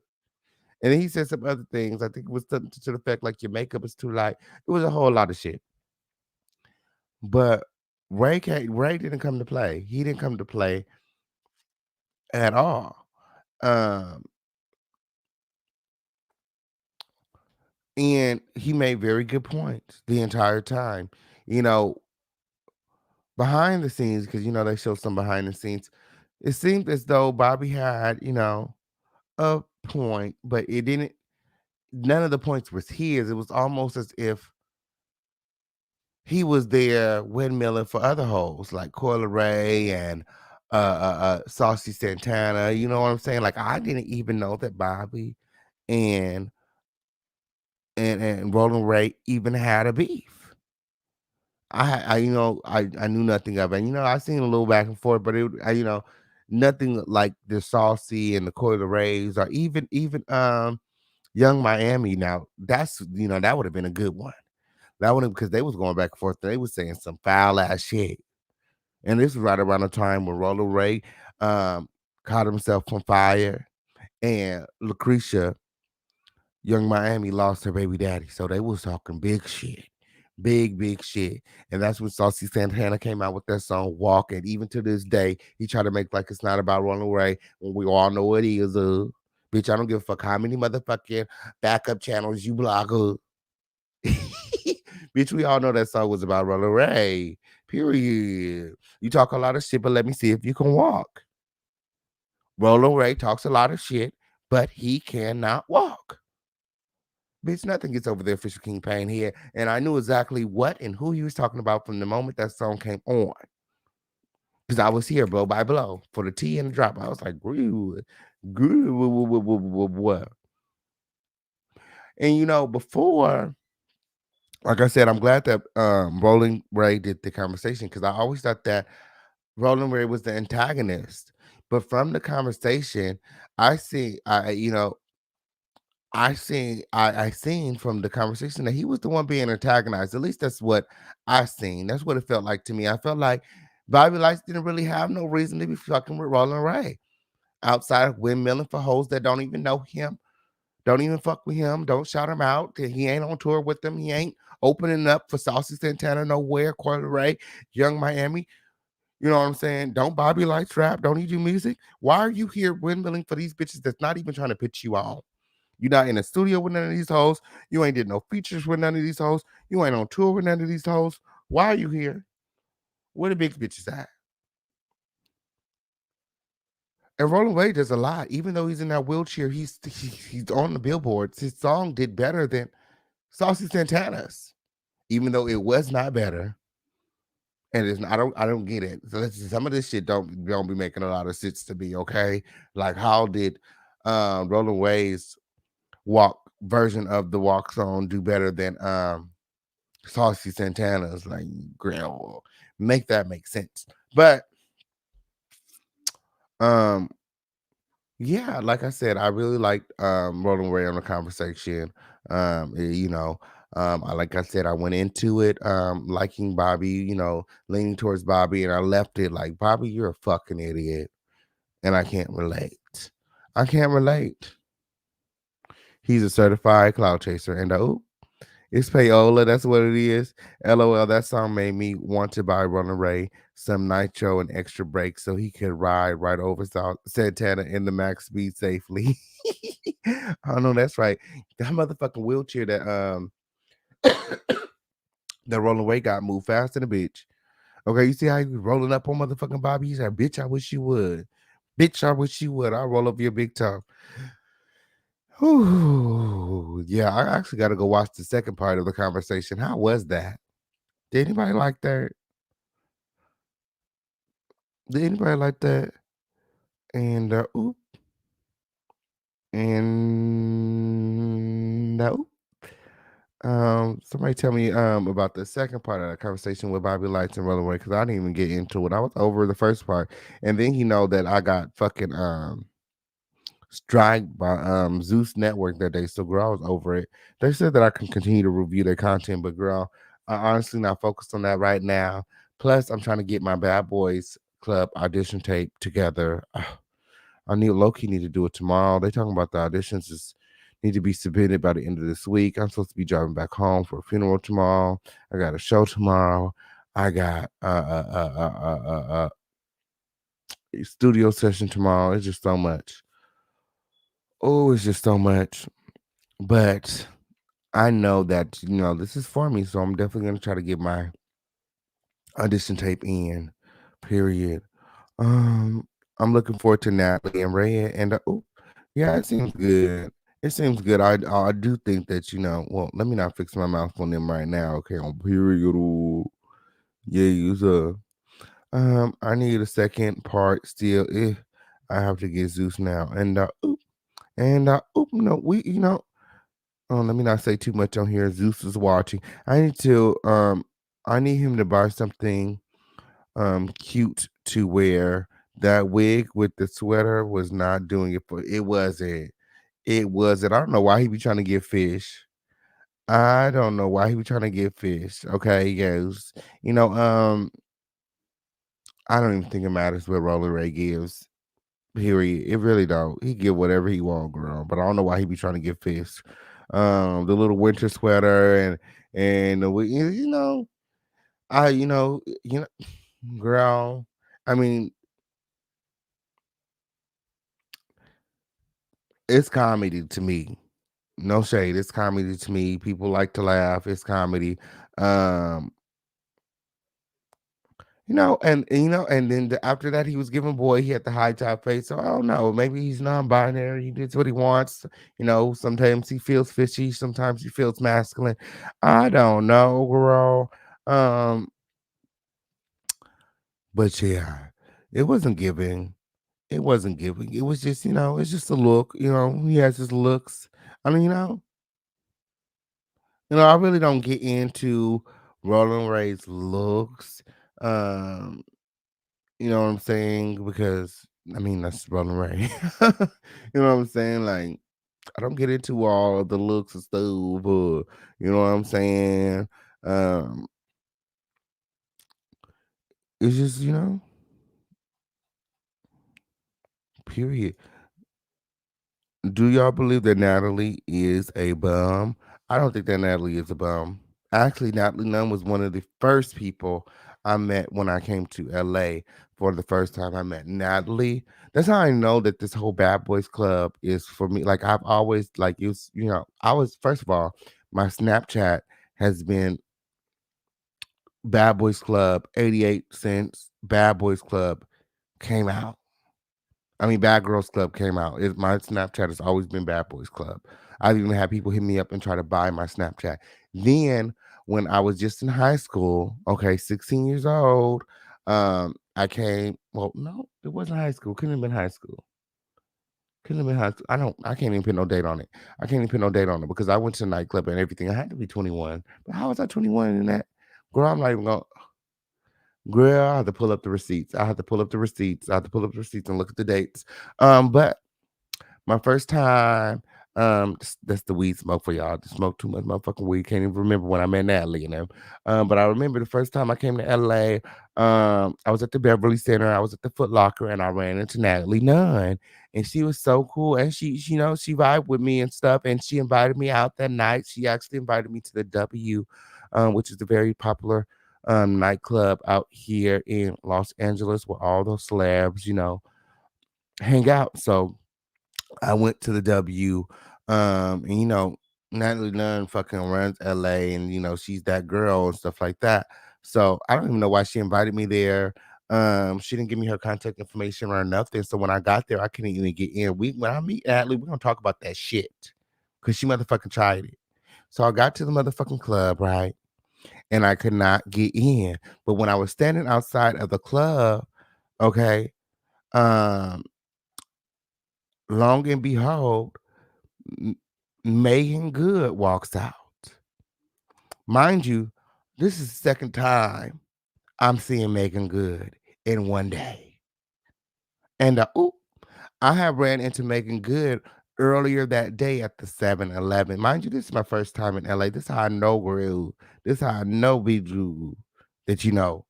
then he said some other things. I think it was something to the effect like your makeup is too light. It was a whole lot of shit. But Ray didn't come to play. He didn't come to play at all. Um, and he made very good points the entire time. You know, behind the scenes, because they showed some behind the scenes. It seemed as though Bobby had, a point, but it didn't. None of the points was his. It was almost as if he was there windmilling for other hoes like Coyle Ray and Saucy Santana. You know what I'm saying? Like I didn't even know that Bobby and and Roland Ray even had a beef. I knew nothing of it. I seen a little back and forth, but nothing like the Saucy and the Coyle Rays or even Young Miami. Now that's that would have been a good one. That would have because they was going back and forth. They was saying some foul ass shit. And this was right around the time when Roller Ray caught himself on fire and Lucretia, Young Miami, lost her baby daddy. So they was talking big shit. Big shit. And that's when Saucy Santana came out with that song Walk. And even to this day, he tried to make like it's not about Roller Ray when we all know it is. Bitch, I don't give a fuck how many motherfucking backup channels you block. Bitch, we all know that song was about Roller Ray. Period. You talk a lot of shit, but let me see if you can walk. Roller Ray talks a lot of shit, but he cannot walk. Bitch, nothing gets over the official King Pain here. And I knew exactly what and who he was talking about from the moment that song came on. Because I was here blow by blow for the tea and the drop. I was like, good. What? And before, like I said, I'm glad that Rolling Ray did the conversation because I always thought that Roland Ray was the antagonist. But from the conversation, I see, I seen from the conversation that he was the one being antagonized. At least that's what I seen. That's what it felt like to me. I felt like Bobby Lytes didn't really have no reason to be fucking with Roland Ray outside of windmilling for hoes that don't even know him, don't even fuck with him, don't shout him out. He ain't on tour with them. He ain't opening up for Saucy Santana nowhere. Coyle Ray, Young Miami. You know what I'm saying? Don't Bobby Lytes rap? Don't he do music? Why are you here windmilling for these bitches that's not even trying to pitch you on? You're not in the studio with none of these hoes. You ain't did no features with none of these hoes. You ain't on tour with none of these hoes. Why are you here? Where the big bitches at? And Roland Wade does a lot. Even though he's in that wheelchair, he's on the billboards. His song did better than Saucy Santana's, even though it was not better. And it's not, I don't get it. So some of this shit don't be making a lot of sense to me. Okay, like how did Roland Wade's walk version of the walk song do better than Saucy Santana's? Like, girl, make that make sense. But yeah, like I said, I really liked Roland Ray on the conversation. Like I said, I went into it liking Bobby, leaning towards Bobby, and I left it like, Bobby, you're a fucking idiot. And I can't relate. I can't relate. He's a certified cloud chaser. And it's payola. That's what it is. LOL. That song made me want to buy Runner Ray some nitro and extra brakes so he could ride right over Santana in the max speed safely. I know that's right. That motherfucking wheelchair that Rolling Way got moved faster than a bitch. Okay, you see how he was rolling up on motherfucking Bobby? He said, "Bitch, I wish you would. Bitch, I wish you would. I'll roll up your big toe." Yeah, I actually got to go watch the second part of the conversation. How was that? Did anybody like that? Did anybody like that? And oop, and no. Somebody tell me about the second part of the conversation with Bobby Lights and Rolling Away because I didn't even get into it. I was over the first part, and then he know that I got fucking strike by Zeus Network that day. So girl, I was over it. They said that I can continue to review their content, but girl, I honestly not focused on that right now. Plus, I'm trying to get my Bad Boys Club audition tape together. I need Loki need to do it tomorrow. They talking about the auditions just need to be submitted by the end of this week. I'm supposed to be driving back home for a funeral tomorrow. I got a show tomorrow. I got a studio session tomorrow. It's just so much. Oh, it's just so much. But I know that this is for me, so I'm definitely gonna try to get my audition tape in. Period. Um, I'm looking forward to Natalie and Ray, and yeah, it seems good. It seems good. I do think that Well, let me not fix my mouth on them right now. Okay, on period. Ooh. Yeah, I need a second part still. I have to get Zeus now, no, Oh, let me not say too much on here. Zeus is watching. I need him to buy something cute to wear. That wig with the sweater was not doing it for it wasn't. It wasn't. I don't know why he be trying to get fish. I don't know why he be trying to get fish. Okay, yes. You know, I don't even think it matters what Roller Ray gives. Period. It really don't. He give whatever he want, girl. But I don't know why he be trying to get fish. The little winter sweater and I girl. I mean, it's comedy to me. No shade. It's comedy to me. People like to laugh. It's comedy. Um, and then after that, he was giving boy. He had the high top face. So I don't know. Maybe he's non-binary. He does what he wants. Sometimes he feels fishy. Sometimes he feels masculine. I don't know, girl. Um, but yeah, it wasn't giving. It wasn't giving. It was just, it's just a look. He has his looks. I mean, I really don't get into Roland Ray's looks. Um, you know what I'm saying? Because I mean that's Roland Ray. You know what I'm saying? Like I don't get into all the looks and stuff, but you know what I'm saying? Um, it's just, period. Do y'all believe that Natalie is a bum? I don't think that Natalie is a bum. Actually, Natalie Nunn was one of the first people I met when I came to LA for the first time. I met Natalie. That's how I know that this whole Bad Boys Club is for me. Like I've always like I was first of all, my Snapchat has been Bad Boys Club 88 since Bad Boys Club came out. I mean, Bad Girls Club came out. My Snapchat has always been Bad Boys Club. I've even had people hit me up and try to buy my Snapchat. Then, when I was just in high school, okay, 16 years old, I came. Well, no, it wasn't high school. Couldn't have been high school. Couldn't have been high school. I can't even put no date on it. I can't even put no date on it because I went to Nightclub and everything. I had to be 21. But how was I 21 in that? Girl, I'm not even going. Girl, I have to pull up the receipts. I have to pull up the receipts. I have to pull up the receipts and look at the dates. But my first time, that's the weed smoke for y'all. To smoke too much motherfucking weed. Can't even remember when I met Natalie, But I remember the first time I came to LA. I was at the Beverly Center. I was at the Foot Locker, and I ran into Natalie Nunn, and she was so cool. And she vibed with me and stuff. And she invited me out that night. She actually invited me to the W, which is a very popular nightclub out here in Los Angeles, where all those celebs, hang out. So I went to the W, and Natalie Nunn fucking runs LA, and she's that girl and stuff like that. So I don't even know why she invited me there. She didn't give me her contact information or nothing. So when I got there, I couldn't even get in. When I meet Natalie, we're gonna talk about that shit. because she motherfucking tried it. So I got to the motherfucking club, right? And I could not get in. But when I was standing outside of the club, okay, um, long and behold, M- Megan Good walks out. Mind you, this is the second time I'm seeing Megan Good in one day. And I have ran into Megan Good earlier that day at the 7-Eleven. Mind you, this is my first time in LA. This is how I know real. This is how I know Bijou that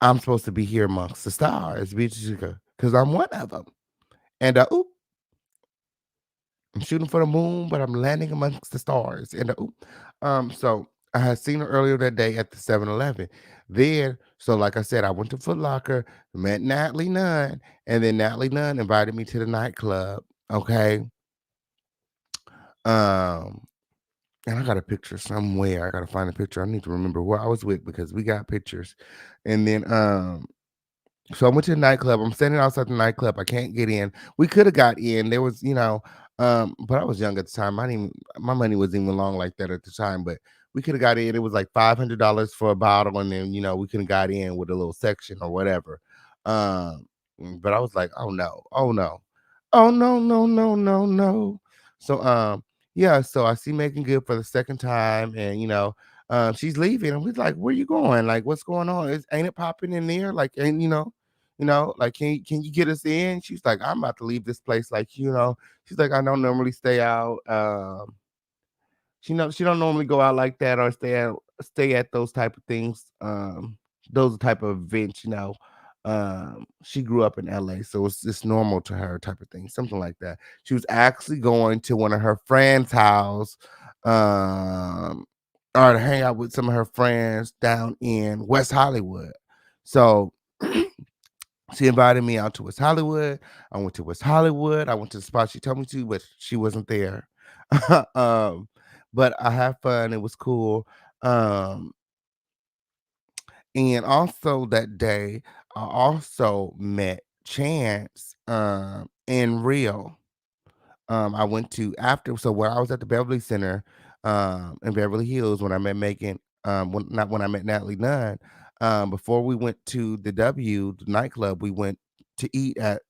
I'm supposed to be here amongst the stars, because I'm one of them. And I'm shooting for the moon, but I'm landing amongst the stars. And so I had seen her earlier that day at the 7-Eleven. Then, so like I said, I went to Foot Locker, met Natalie Nunn, and then Natalie Nunn invited me to the nightclub. Okay. Um, and I got a picture somewhere. I gotta find a picture. I need to remember who I was with because we got pictures. And then so I went to the nightclub. I'm standing outside the nightclub. I can't get in. We could have got in. There was, but I was young at the time. I didn't even, my money wasn't even long like that at the time, but we could have got in. It was like $500 for a bottle, and then we could have got in with a little section or whatever. Um, but I was like, oh no, oh no, oh no, no, no, no, no. So yeah, so I see Megan Good for the second time, and she's leaving, and we're like, where you going? Like, what's going on? Ain't it popping in there? Like, and like, can you get us in? She's like, I'm about to leave this place. Like, she's like, I don't normally stay out. She don't normally go out like that or stay at those type of things. Those type of events. She grew up in LA, so it's normal to her type of thing, something like that. She was actually going to one of her friends' house, um, or to hang out with some of her friends down in West Hollywood. So she invited me out to West Hollywood. I went to West Hollywood. I went to the spot she told me to, but she wasn't there. um, but I had fun. It was cool. Um, and also that day, I also met Chance in Rio. I went to after so when I was at the Beverly Center in Beverly Hills when I met Megan, not when I met Natalie Nunn. Before we went to the nightclub, we went to eat at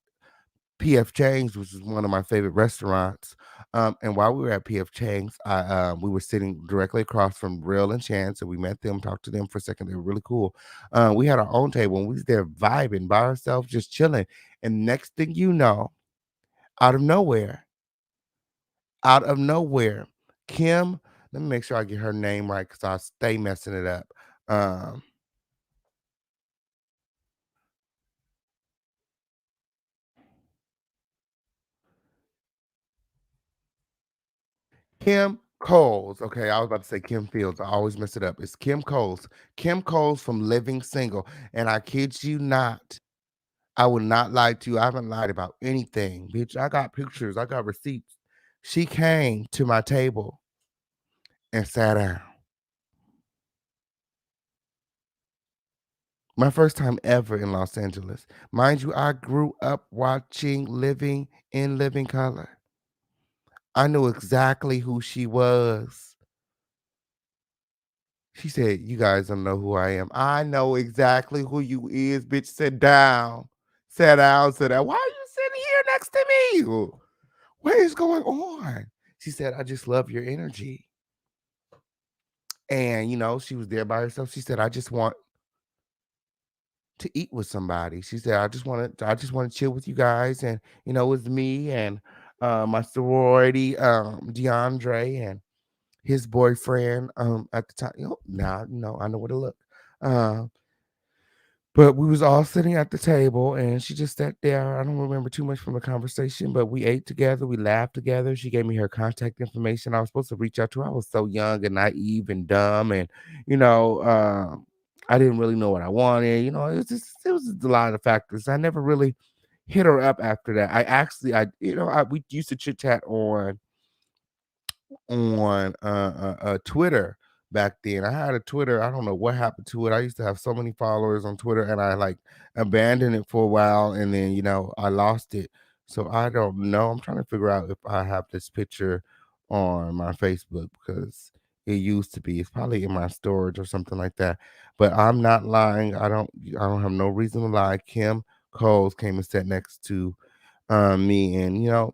PF Chang's, which is one of my favorite restaurants. And while we were at PF Chang's, we were sitting directly across from Real and Chance, and we met them, talked to them for a second. They were really cool. We had our own table, and we was there vibing by ourselves, just chilling. And next thing you know, out of nowhere, out of nowhere, Kim. Let me make sure I get her name right because I stay messing it up. Um, Kim Coles. Okay, I was about to say Kim Fields. I always mess it up. It's Kim Coles. Kim Coles from Living Single. And I kid you not, I would not lie to you. I haven't lied about anything, bitch. I got pictures, I got receipts. She came to my table and sat down. My first time ever in Los Angeles. Mind you, I grew up watching Living in Living Color. I knew exactly who she was. She said, "You guys don't know who I am." I know exactly who you is, bitch. Sit down. Sit down, sit down. Why are you sitting here next to me? What is going on? She said, I just love your energy. And she was there by herself. She said, I just want to eat with somebody. She said, I just want to chill with you guys. And it was me and my sorority, DeAndre, and his boyfriend at the time. Now I know where to look. Um But we was all sitting at the table, and she just sat there. I don't remember too much from the conversation, but we ate together, we laughed together. She gave me her contact information. I was supposed to reach out to her. I was so young and naive and dumb, and you know, I didn't really know what I wanted. It was just a lot of factors. I never really hit her up after that. We used to chit chat on Twitter back then. I had a Twitter. I don't know what happened to it. I used to have so many followers on Twitter, and I like abandoned it for a while, and then I lost it. So I don't know. I'm trying to figure out if I have this picture on my Facebook because it used to be. It's probably in my storage or something like that. But I'm not lying. I don't have no reason to lie. Kim Coles came and sat next to me, and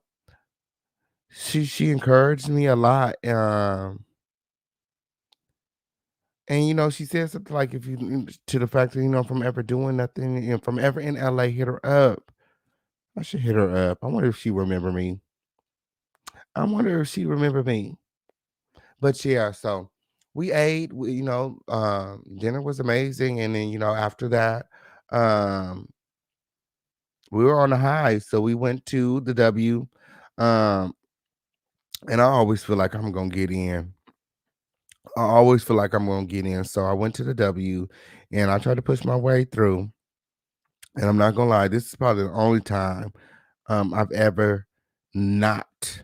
she encouraged me a lot. And she said something like, if you to the fact that from ever doing nothing, from ever in LA, hit her up. I should hit her up. I wonder if she remember me. I wonder if she remember me. But yeah, so we ate. Dinner was amazing, and then after that, um, we were on a high, so we went to the W. Um, and I always feel like I'm gonna get in. I always feel like I'm gonna get in, so I went to the W, and I tried to push my way through. And I'm not gonna lie, this is probably the only time I've ever not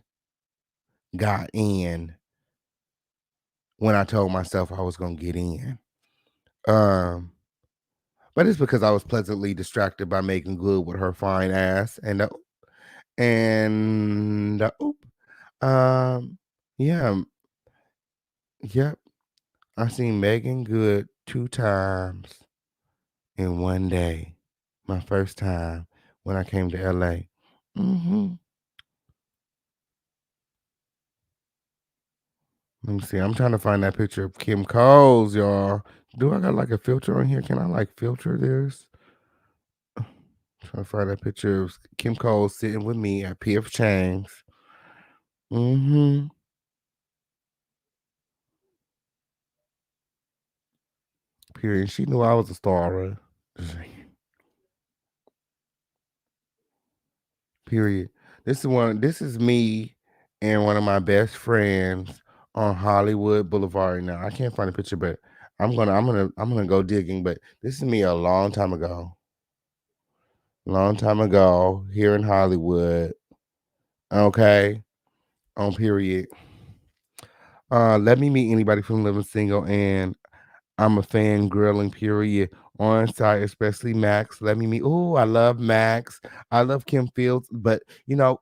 got in when I told myself I was gonna get in. Um, but it's because I was pleasantly distracted by Megan Good with her fine ass and oop, um, yeah, yep. I seen Megan Good 2 times in one day. My first time when I came to LA. Hmm. Let me see. I'm trying to find that picture of Kim Coles, y'all. Do I got like a filter on here? Can I like filter this? Trying to find that picture of Kim Coles sitting with me at PF Chang's. Mm-hmm. Period. She knew I was a star. Period. This is me and one of my best friends on Hollywood Boulevard. Now I can't find a picture, but I'm gonna go digging. But this is me a long time ago. Long time ago here in Hollywood. Okay. On period. Let me meet anybody from Living Single, and I'm a fan grilling period on site, especially Max. Let me meet. Oh, I love Max. I love Kim Fields, but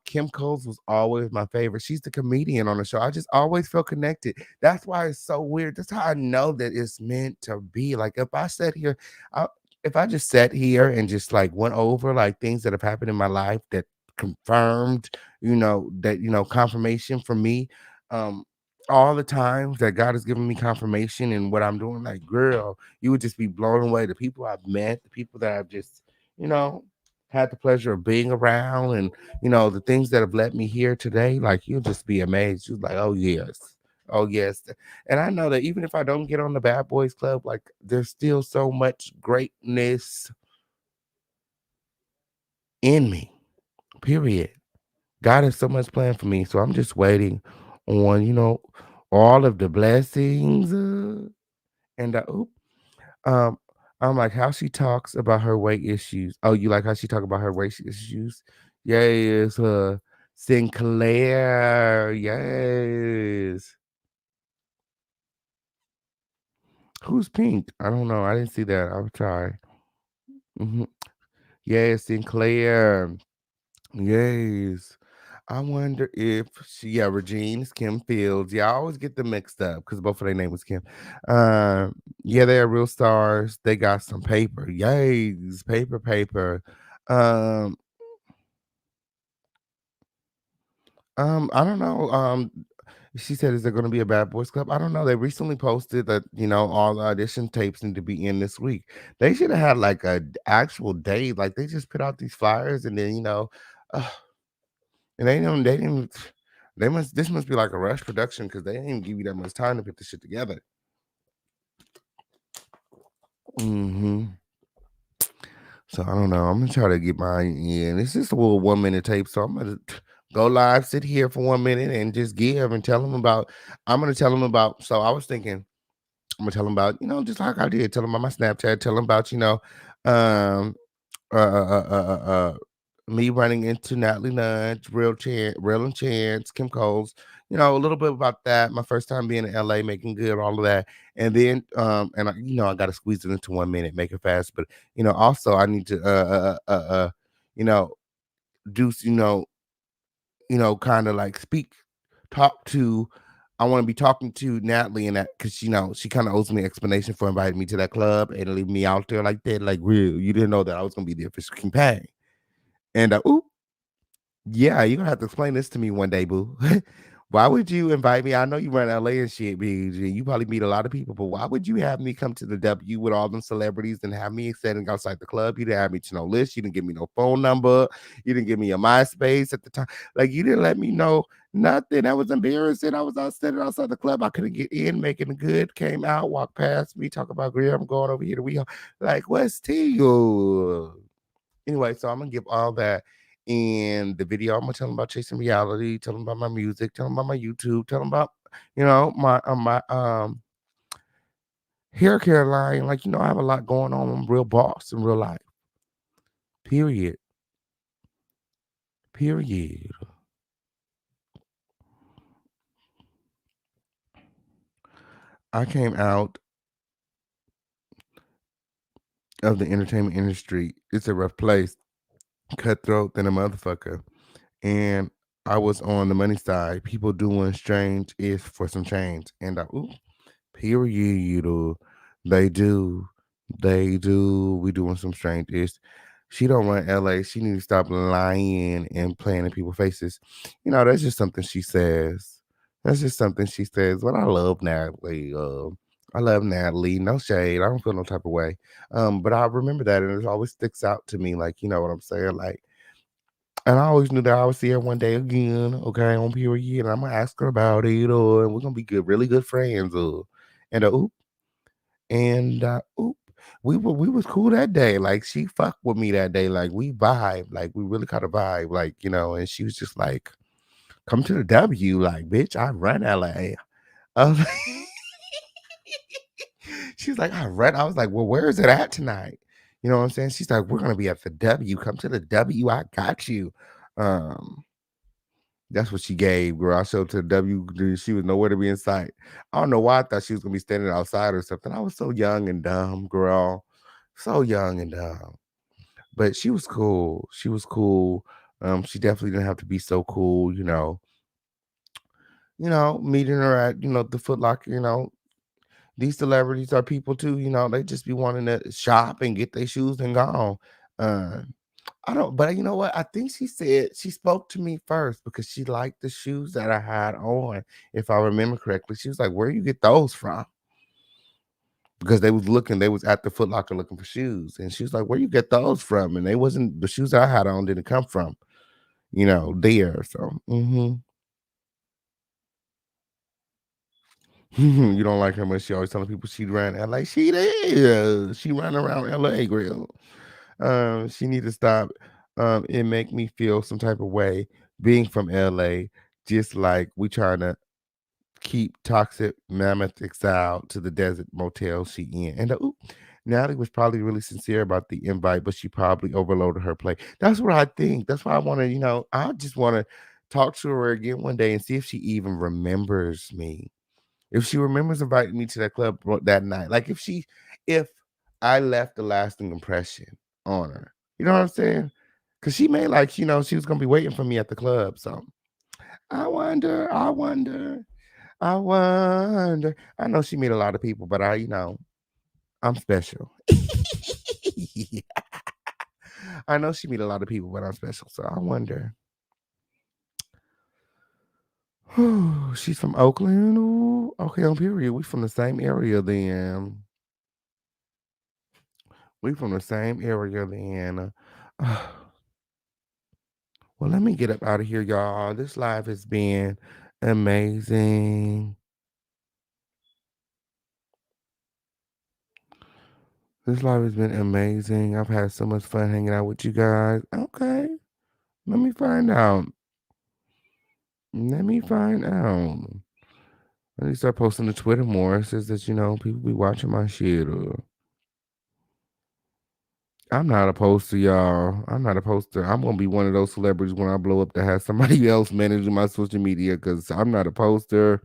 Kim Coles was always my favorite. She's the comedian on the show. I just always felt connected. That's why it's so weird. That's how I know that it's meant to be. Like I, if I just sat here and just like went over like things that have happened in my life that confirmed, that confirmation for me. Um, all the times that God has given me confirmation in what I'm doing, like, girl, you would just be blown away. The people I've met, the people that I've just, you know, had the pleasure of being around, and the things that have led me here today, like, you'll just be amazed. You're like, oh yes. Oh yes. And I know that even if I don't get on the Bad Boys Club, like there's still so much greatness in me. Period. God has so much planned for me. So I'm just waiting on, all of the blessings. And um, I'm like how she talks about her weight issues. Oh, you like how she talk about her weight issues? Yes, Sinclair. Yes. Who's Pink? I don't know. I didn't see that. I'll try. Hmm. Yes, Sinclair. Yes. I wonder if Regine's Kim Fields. Yeah, I always get them mixed up because both of their name was Kim. Yeah, they're real stars. They got some paper. Yes, paper. Um, I don't know. She said, "Is there going to be a Bad Boys Club?" I don't know. They recently posted that all the audition tapes need to be in this week. They should have had like a actual day. Like they just put out these flyers and then uh, and they didn't. They must. This must be like a rush production because they didn't even give you that much time to put this shit together. Hmm. So I don't know. I'm gonna try to get mine in. It's just a little 1 minute tape, so I'm gonna go live, sit here for 1 minute, and just give and tell them about. I'm gonna tell them about. So I was thinking, I'm gonna tell them about, just like I did, tell them about my Snapchat, tell them about, um, uh, uh, uh, uh, uh, uh, me running into Natalie Nunn, Real and Chance, Kim Coles, a little bit about that. My first time being in LA, making good, all of that. And then, I got to squeeze it into 1 minute, make it fast. But, also I need to, you know, do, kind of like talk to. I want to be talking to Natalie and that because she kind of owes me an explanation for inviting me to that club and leaving me out there like that. Like, real, you didn't know that I was gonna be the official King Pang. And ooh, yeah, you're gonna have to explain this to me one day, boo. Why would you invite me? I know you run LA and shit, BG. You probably meet a lot of people, but why would you have me come to the W with all them celebrities and have me sitting outside the club? You didn't have me to no list. You didn't give me no phone number. You didn't give me a MySpace at the time. Like, you didn't let me know nothing. That was embarrassing. I was out standing outside the club. I couldn't get in, making it good. Came out, walked past me, talk about Greer. I'm going over here to we like, what's Tea? Anyway, so I'm gonna give all that in the video. I'm gonna tell them about chasing reality, tell them about my music, tell them about my YouTube, tell them about my hair care line. Like, I have a lot going on. I'm a real boss in real life. Period. Period. I came out of the entertainment industry. It's a rough place, cutthroat than a motherfucker. And I was on the money side. People doing strange is for some change. And ooh, period. They do. They do. We doing some strange is. She don't run LA. She need to stop lying and playing in people's faces. That's just something she says. That's just something she says. But I love Natalie. I love Natalie. No shade. I don't feel no type of way. But I remember that and it always sticks out to me. Like, you know what I'm saying? Like, and I always knew that I would see her one day again, okay, on period. And I'm gonna ask her about it, and we're gonna be good, really good friends. And oop, and oop, we was cool that day. Like, she fucked with me that day. Like, we vibe, like we really kind of vibe, like, and she was just like, come to the W, like, bitch, I run LA. I was like, she's like, I run. I was like, well, where is it at tonight? You know what I'm saying? She's like, we're gonna be at the W. Come to the W. I got you. Um, That's what she gave, girl. I showed to the W. She was nowhere to be in sight. I don't know why I thought she was gonna be standing outside or something. I was so young and dumb, girl. So young and dumb. But she was cool. She was cool. She definitely didn't have to be so cool, meeting her at, the Foot Locker, these celebrities are people too, they just be wanting to shop and get their shoes and gone. Uh, I don't, but you know what? I think she said she spoke to me first because she liked the shoes that I had on. If I remember correctly, she was like, "Where you get those from?" Because they was at the Foot Locker looking for shoes, and she was like, "Where you get those from?" And they wasn't the shoes I had on didn't come from, there. So, you don't like her much. She always telling people she ran LA. She did. She ran around LA, grill. She need to stop. It make me feel some type of way being from LA, just like we trying to keep toxic mammoth exile to the desert motel she in. And ooh, Natalie was probably really sincere about the invite, but she probably overloaded her plate. That's what I think. That's why I want to, I just want to talk to her again one day and see if she even remembers me. If she remembers inviting me to that club that night, like if I left a lasting impression on her, you know what I'm saying? Because she may like, she was gonna be waiting for me at the club. So I wonder, I wonder, I wonder. I know she meet a lot of people, but I'm special. Yeah. I know she meet a lot of people, but I'm special. So I wonder. She's from Oakland. Ooh, okay, on period. We from the same area then. We from the same area then. Well, let me get up out of here, y'all. This live has been amazing. This live has been amazing. I've had so much fun hanging out with you guys. Okay, let me find out. Let me find out. Let me start posting to Twitter more. It says that, people be watching my shit. I'm not opposed to y'all. I'm not opposed to. I'm gonna be one of those celebrities when I blow up to have somebody else managing my social media because I'm not a poster.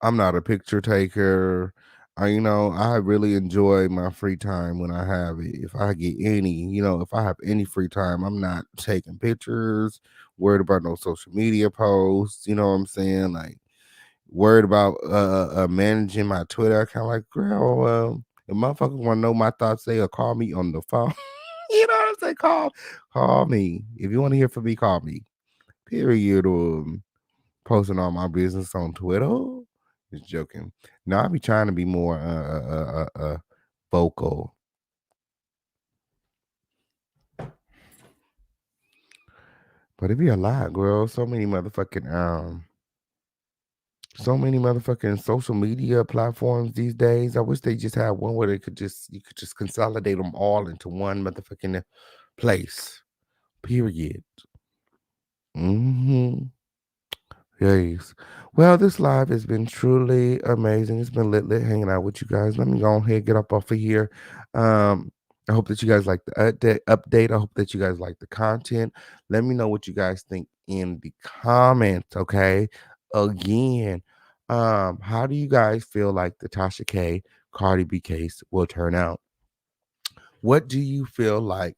I'm not a picture taker. I really enjoy my free time when I have it. If I get any, if I have any free time, I'm not taking pictures, worried about no social media posts. You know what I'm saying? Like worried about managing my Twitter account. Like, girl, if motherfuckers want to know my thoughts, they'll call me on the phone. You know what I'm saying? Call me if you want to hear from me. Call me. Period. Posting all my business on Twitter. Just joking. No, I be trying to be more vocal. But it be a lot, girl. So many motherfucking social media platforms these days. I wish they just had one where you could just consolidate them all into one motherfucking place. Period. Mm-hmm. Yes. Well, this live has been truly amazing. It's been lit hanging out with you guys. Let me go ahead get up off of here. I hope that you guys like the update. I hope that you guys like the content. Let me know what you guys think in the comments. Okay. Again, how do you guys feel like the Tasha K Cardi B case will turn out? What do you feel like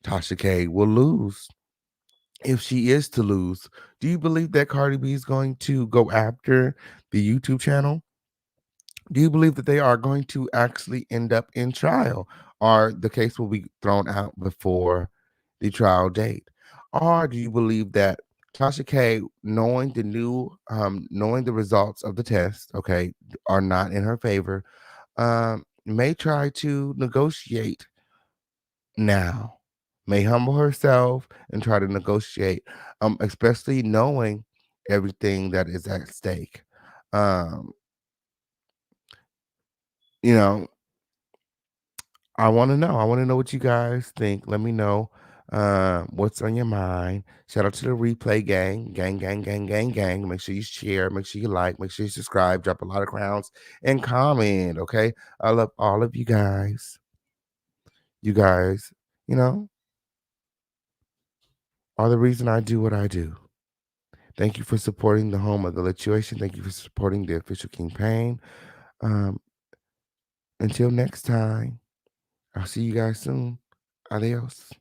Tasha K will lose? If she is to lose, do you believe that Cardi B is going to go after the YouTube channel? Do you believe that they are going to actually end up in trial, or the case will be thrown out before the trial date? Or do you believe that Tasha K, knowing the results of the test, okay, are not in her favor, may try to negotiate now, may humble herself and try to negotiate, especially knowing everything that is at stake. Um, you know, I want to know. I want to know what you guys think. Let me know what's on your mind. Shout out to the replay gang, gang, gang, gang, gang, gang. Make sure you share, make sure you like, make sure you subscribe, drop a lot of crowns, and comment. Okay, I love all of you guys. You guys, you know, are the reason I do what I do. Thank you for supporting the home of the Lituation. Thank you for supporting the official King Pain. Um, until next time, I'll see you guys soon. Adios.